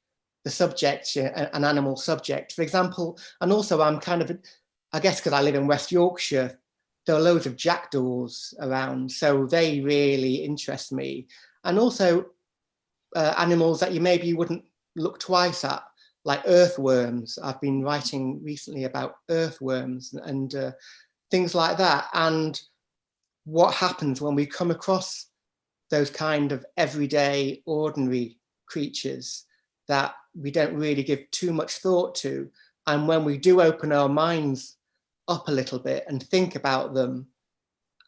the subject, an animal subject, for example. And also I'm kind of, I guess because I live in West Yorkshire, there are loads of jackdaws around, so they really interest me. And also animals that you wouldn't look twice at, like earthworms. I've been writing recently about earthworms and things like that, and what happens when we come across those kind of everyday, ordinary creatures that we don't really give too much thought to. And when we do open our minds up a little bit and think about them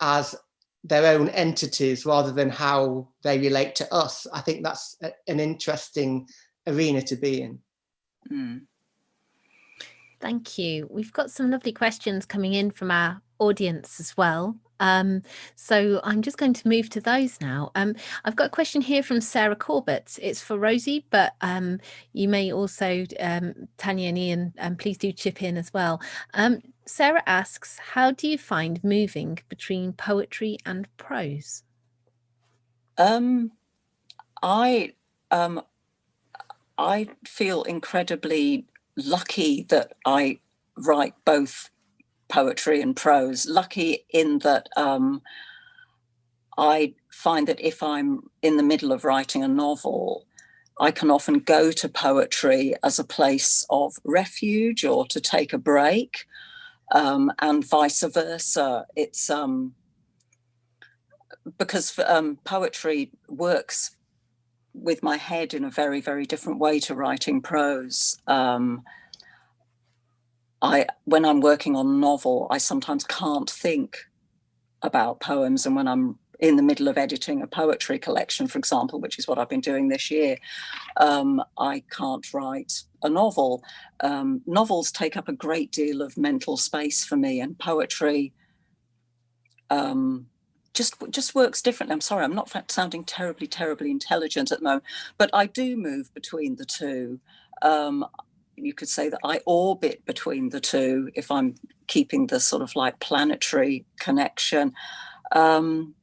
as their own entities rather than how they relate to us, I think that's an interesting arena to be in. Thank you. We've got some lovely questions coming in from our audience as well. So I'm just going to move to those now. I've got a question here from Sarah Corbett. It's for Rosie, but you may also, Tanya and Ian, please do chip in as well. Sarah asks, how do you find moving between poetry and prose? I feel incredibly lucky that I write both poetry and prose. Lucky in that I find that if I'm in the middle of writing a novel, I can often go to poetry as a place of refuge or to take a break, and vice versa. It's because poetry works with my head in a very, very different way to writing prose. When I'm working on a novel, I sometimes can't think about poems, and when I'm in the middle of editing a poetry collection, for example, which is what I've been doing this year, I can't write a novel. Novels take up a great deal of mental space for me, and poetry just works differently. I'm sorry, I'm not sounding terribly intelligent at the moment, but I do move between the two. you could say that I orbit between the two if I'm keeping the sort of like planetary connection. And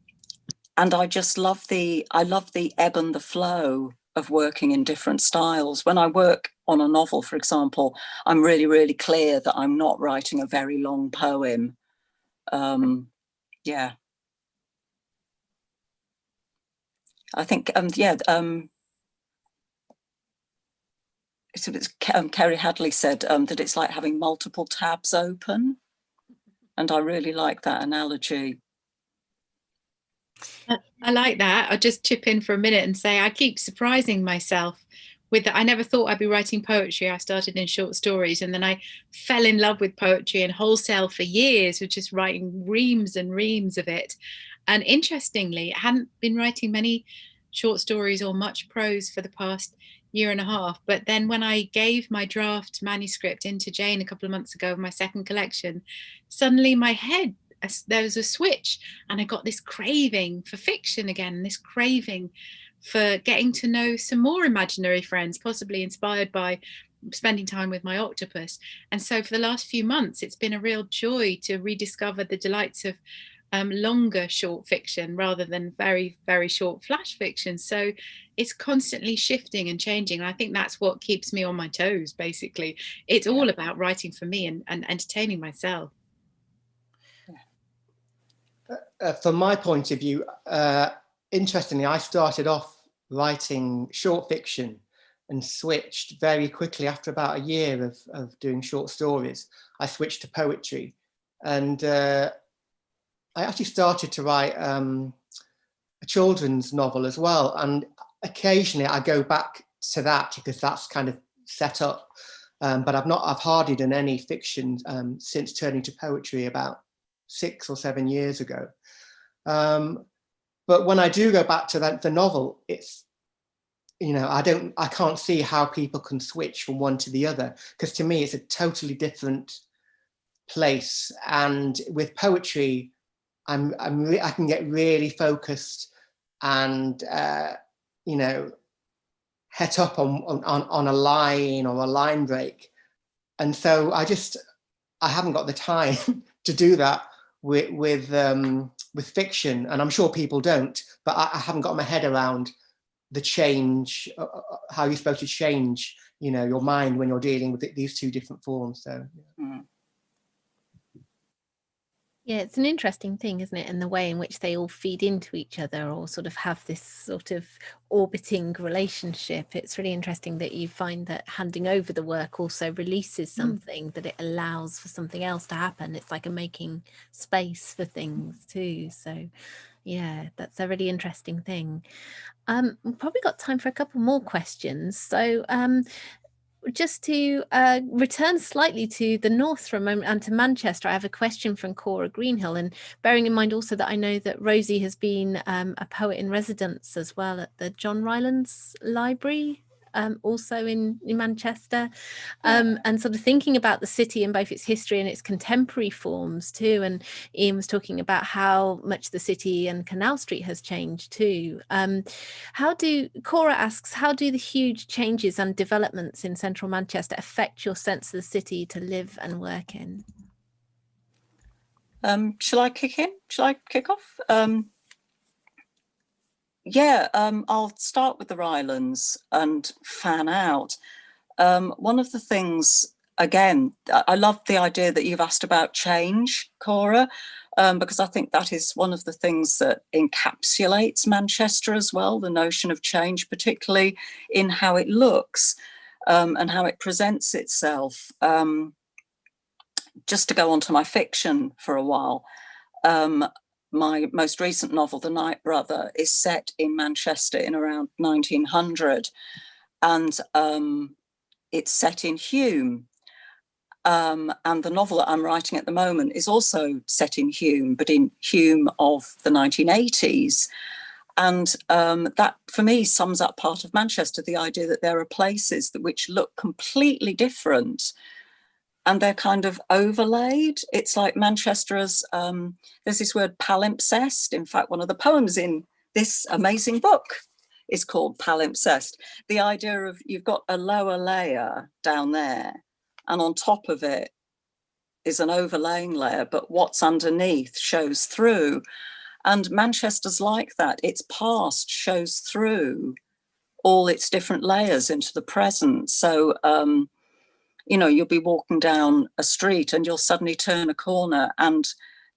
I just love the ebb and the flow of working in different styles. When I work on a novel, for example, I'm really, really clear that I'm not writing a very long poem. Yeah. I think, Kerry Hadley said that it's like having multiple tabs open. And I really like that analogy. I like that. I'll just chip in for a minute and say I keep surprising myself with that. I never thought I'd be writing poetry. I started in short stories, and then I fell in love with poetry and wholesale for years, with just writing reams and reams of it. And interestingly, I hadn't been writing many short stories or much prose for the past year and a half. But then when I gave my draft manuscript into Jane a couple of months ago of my second collection, suddenly my head, there was a switch, and I got this craving for fiction again, this craving for getting to know some more imaginary friends, possibly inspired by spending time with my octopus. And so for the last few months, it's been a real joy to rediscover the delights of longer short fiction rather than very, very short flash fiction. So it's constantly shifting and changing. And I think that's what keeps me on my toes, basically. It's all about writing for me and entertaining myself. From my point of view, interestingly, I started off writing short fiction and switched very quickly after about a year of doing short stories. I switched to poetry, and I actually started to write a children's novel as well. And occasionally I go back to that because that's kind of set up. But I've hardly done any fiction since turning to poetry about 6 or 7 years ago. But when I do go back to the novel, it's, you know, I can't see how people can switch from one to the other, because to me it's a totally different place. And with poetry, I can get really focused and you know, het up on a line or a line break, and so I haven't got the time to do that with fiction, and I'm sure people don't, but I haven't got my head around the change, how you're supposed to change, you know, your mind when you're dealing with these two different forms. So yeah, it's an interesting thing, isn't it? And the way in which they all feed into each other, or sort of have this sort of orbiting relationship. It's really interesting that you find that handing over the work also releases something, that it allows for something else to happen. It's like a making space for things too. So yeah, that's a really interesting thing. We've probably got time for a couple more questions. So just to return slightly to the north for a moment and to Manchester, I have a question from Cora Greenhill, and bearing in mind also that I know that Rosie has been a poet in residence as well at the John Rylands Library, also in Manchester, and sort of thinking about the city and both its history and its contemporary forms too. And Ian was talking about how much the city and Canal Street has changed too. Cora asks, how do the huge changes and developments in central Manchester affect your sense of the city to live and work in? Shall I kick off? I'll start with the Rylands and fan out. One of the things, again, I love the idea that you've asked about change, Cora, because I think that is one of the things that encapsulates Manchester as well, the notion of change, particularly in how it looks and how it presents itself. Just to go on to my fiction for a while, my most recent novel, The Night Brother, is set in Manchester in around 1900, and it's set in Hume. And the novel that I'm writing at the moment is also set in Hume, but in Hume of the 1980s. And that, for me, sums up part of Manchester, the idea that there are places which look completely different, and they're kind of overlaid. It's like Manchester as, there's this word palimpsest. In fact, one of the poems in this amazing book is called palimpsest. The idea of you've got a lower layer down there, and on top of it is an overlaying layer, but what's underneath shows through. And Manchester's like that. Its past shows through all its different layers into the present. So, you know, you'll be walking down a street and you'll suddenly turn a corner and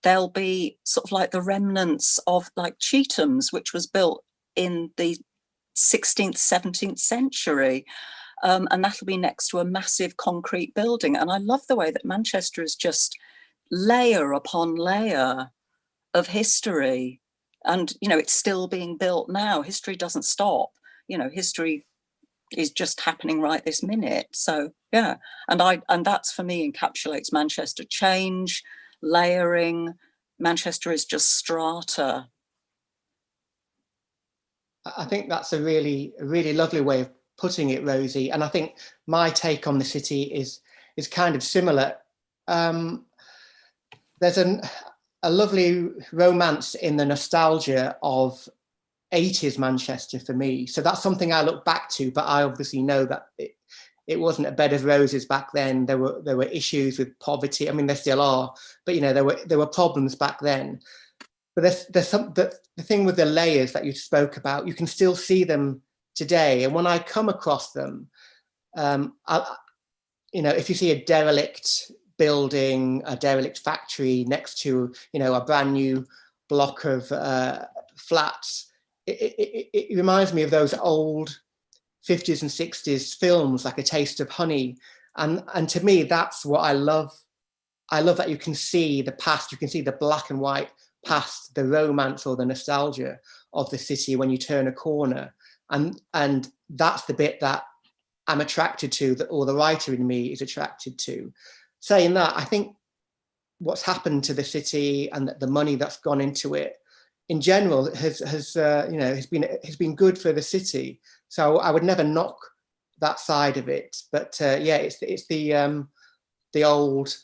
there'll be sort of like the remnants of like Chetham's, which was built in the 16th, 17th century. And that'll be next to a massive concrete building. And I love the way that Manchester is just layer upon layer of history. And, you know, it's still being built now. History doesn't stop. You know, history is just happening right this minute. So, yeah. And that's, for me, encapsulates Manchester. Change, layering. Manchester is just strata. I think that's a really lovely way of putting it, Rosie. And I think my take on the city is kind of similar. There's a lovely romance in the nostalgia of 80s Manchester for me. So that's something I look back to, but I obviously know that it wasn't a bed of roses back then. There were issues with poverty. I mean, there still are, but you know, there were problems back then. But there's the thing with the layers that you spoke about, you can still see them today. And when I come across them, you know, if you see a derelict building, a derelict factory next to, you know, a brand new block of flats, it reminds me of those old 50s and 60s films, like A Taste of Honey. And to me, that's what I love. I love that you can see the past, you can see the black and white past, the romance or the nostalgia of the city when you turn a corner. And that's the bit that I'm attracted to, that, or the writer in me is attracted to. Saying that, I think what's happened to the city and the money that's gone into it in general has been good for the city. So I would never knock that side of it. But yeah, it's the old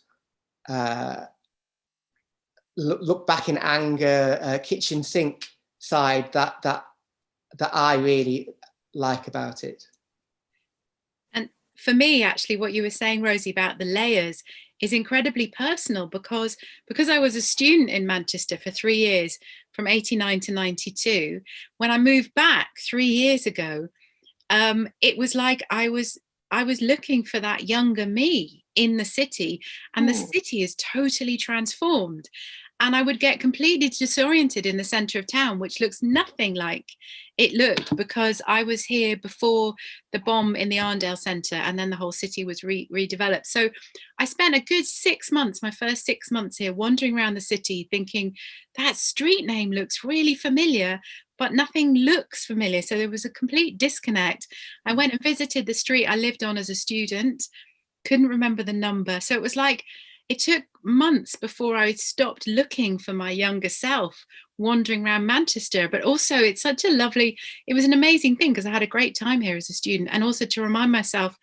look back in anger, kitchen sink side that I really like about it. And for me, actually, what you were saying, Rosie, about the layers is incredibly personal, because I was a student in Manchester for 3 years, from 89 to 92. When I moved back 3 years ago, it was like I was looking for that younger me in the city, and the city is totally transformed. And I would get completely disoriented in the centre of town, which looks nothing like it looked, because I was here before the bomb in the Arndale Centre, and then the whole city was redeveloped. So I spent a good 6 months, my first 6 months here, wandering around the city thinking that street name looks really familiar, but nothing looks familiar. So there was a complete disconnect. I went and visited the street I lived on as a student, couldn't remember the number. So it was like, it took months before I stopped looking for my younger self, wandering around Manchester. But also it was an amazing thing, because I had a great time here as a student, and also to remind myself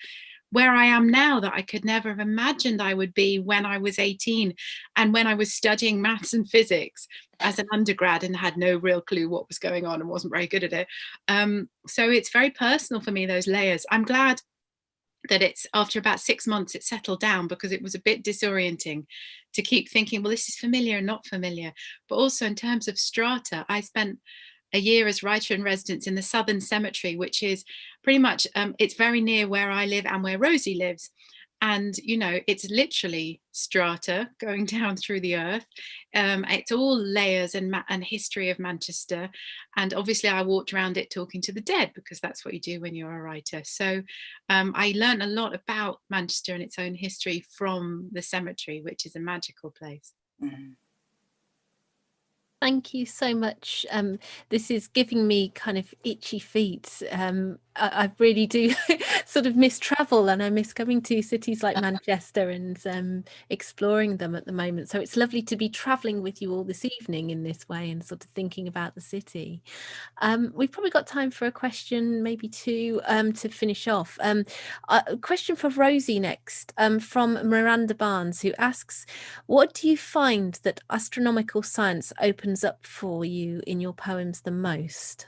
where I am now, that I could never have imagined I would be when I was 18 and when I was studying maths and physics as an undergrad and had no real clue what was going on and wasn't very good at it. So it's very personal for me, those layers. I'm glad that it's, after about 6 months, it settled down, because it was a bit disorienting to keep thinking, well, this is familiar and not familiar. But also in terms of strata, I spent a year as writer in residence in the Southern Cemetery, which is pretty much, it's very near where I live and where Rosie lives. And, you know, it's literally strata going down through the earth. It's all layers and history of Manchester. And obviously I walked around it talking to the dead, because that's what you do when you're a writer. So I learned a lot about Manchester and its own history from the cemetery, which is a magical place. Mm-hmm. Thank you so much. This is giving me kind of itchy feet. I really do sort of miss travel, and I miss coming to cities like Manchester and exploring them at the moment. So it's lovely to be traveling with you all this evening in this way and sort of thinking about the city. We've probably got time for a question, maybe two, to finish off. A question for Rosie next, from Miranda Barnes, who asks, what do you find that astronomical science opens up for you in your poems the most?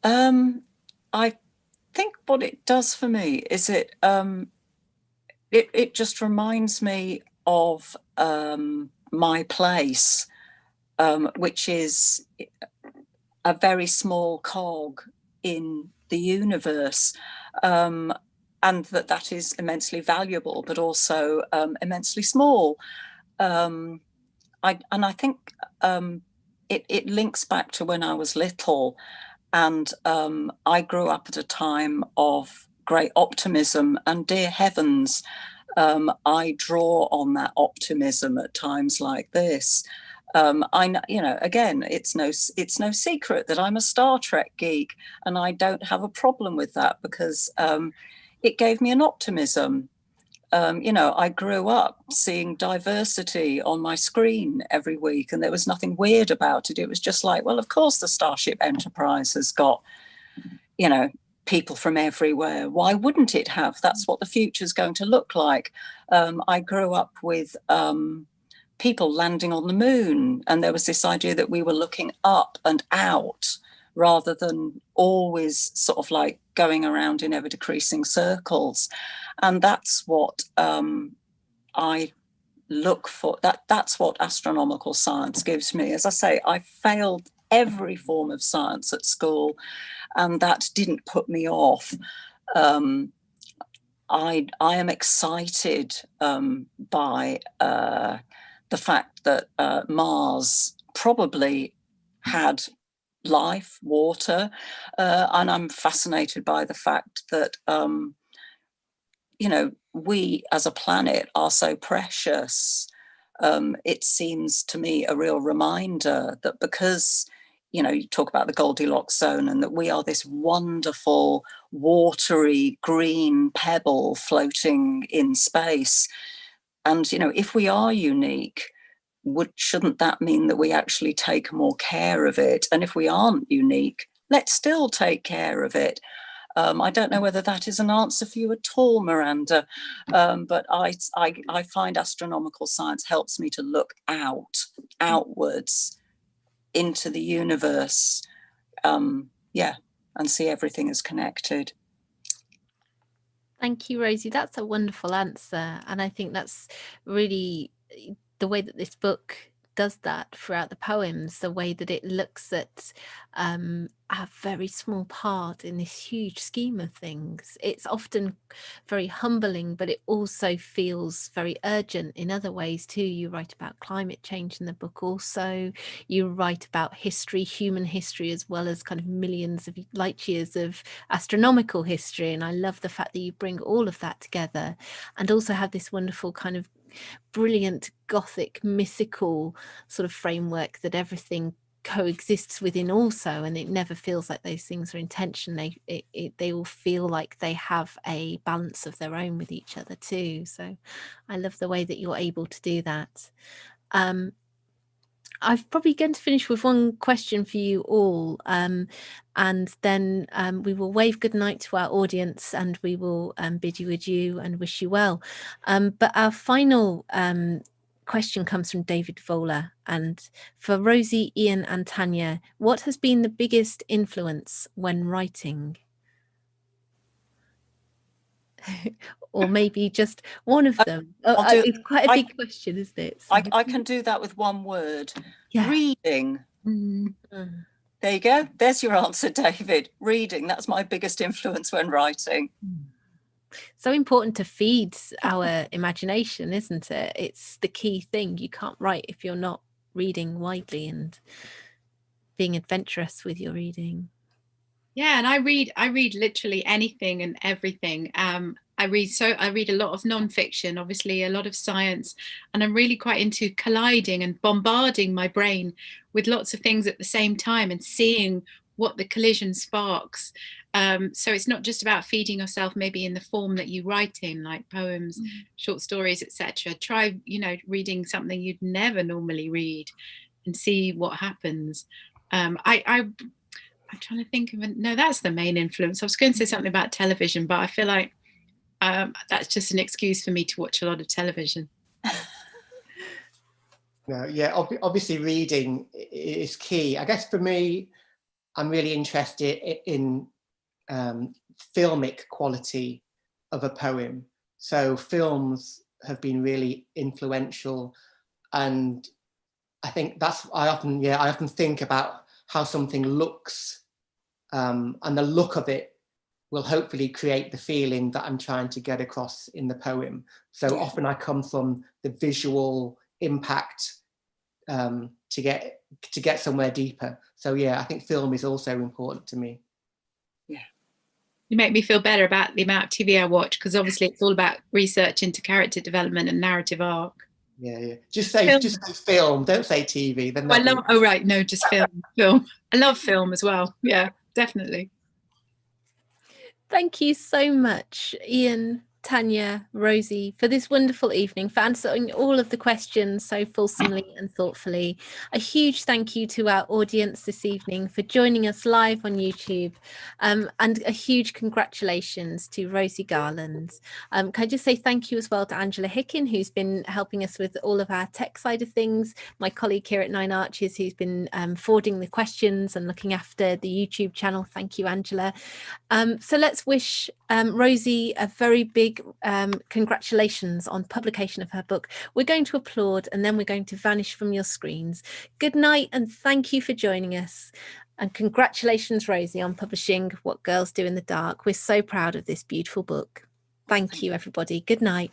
I think what it does for me is it just reminds me of my place, which is a very small cog in the universe, and that is immensely valuable, but also immensely small. I think it links back to when I was little, and I grew up at a time of great optimism, and dear heavens, I draw on that optimism at times like this. I know, again, it's no secret that I'm a Star Trek geek, and I don't have a problem with that, because it gave me an optimism. I grew up seeing diversity on my screen every week, and there was nothing weird about it. It was just like, well, of course the Starship Enterprise has got, people from everywhere. Why wouldn't it have? That's what the future is going to look like. I grew up with people landing on the moon, and there was this idea that we were looking up and out rather than always sort of like going around in ever decreasing circles. And that's what I look for. That's what astronomical science gives me. As I say, I failed every form of science at school, and that didn't put me off. I am excited by the fact that Mars probably had life, water, and I'm fascinated by the fact that we as a planet are so precious. It seems to me a real reminder that because you talk about the Goldilocks zone, and that we are this wonderful watery green pebble floating in space, and if we are unique, shouldn't that mean that we actually take more care of it? And if we aren't unique, let's still take care of it. I don't know whether that is an answer for you at all, Miranda, but I find astronomical science helps me to look outwards into the universe, and see everything as connected. Thank you, Rosie. That's a wonderful answer. And I think that's really the way that this book does that throughout the poems, the way that it looks at a very small part in this huge scheme of things. It's often very humbling, but it also feels very urgent in other ways too. You write about climate change in the book also. You write about history, human history, as well as kind of millions of light years of astronomical history. And I love the fact that you bring all of that together, and also have this wonderful kind of brilliant Gothic mythical sort of framework that everything coexists within also, and it never feels like those things are in tension. They all feel like they have a balance of their own with each other too. So I love the way that you're able to do that. I'm probably going to finish with one question for you all, and then we will wave goodnight to our audience, and we will bid you adieu and wish you well. But our final question comes from David Vola, and for Rosie, Ian and Tanya, what has been the biggest influence when writing? Or maybe just one of them. It's quite a big question, isn't it? So. I can do that with one word. Yeah. Reading. There you go. There's your answer, David. Reading. That's my biggest influence when writing. So important to feed our imagination, isn't it? It's the key thing. You can't write if you're not reading widely and being adventurous with your reading. Yeah, and I read literally anything and everything. I read a lot of nonfiction, obviously a lot of science, and I'm really quite into colliding and bombarding my brain with lots of things at the same time and seeing what the collision sparks. So it's not just about feeding yourself maybe in the form that you write in, like poems, short stories, etc. Try, reading something you'd never normally read and see what happens. I'm trying to think of no, that's the main influence. I was going to say something about television, but I feel like that's just an excuse for me to watch a lot of television. No, yeah, obviously reading is key. I guess for me, I'm really interested in filmic quality of a poem. So films have been really influential, and I think I often think about how something looks, and the look of it will hopefully create the feeling that I'm trying to get across in the poem. So often I come from the visual impact to get somewhere deeper. So yeah, I think film is also important to me. Yeah. You make me feel better about the amount of TV I watch, because obviously it's all about research into character development and narrative arc. Yeah. Just say film, don't say TV. Then just film. I love film as well. Yeah, definitely. Thank you so much, Ian, Tanya, Rosie, for this wonderful evening, for answering all of the questions so fulsomely and thoughtfully. A huge thank you to our audience this evening for joining us live on YouTube, and a huge congratulations to Rosie Garland. Can I just say thank you as well to Angela Hicken, who's been helping us with all of our tech side of things, my colleague here at Nine Arches, who's been forwarding the questions and looking after the YouTube channel. Thank you, Angela. So let's wish Rosie a very big congratulations on publication of her book. We're going to applaud and then we're going to vanish from your screens. Good night and thank you for joining us. And congratulations, Rosie, on publishing What Girls Do in the Dark. We're so proud of this beautiful book. Thank you, everybody. Good night.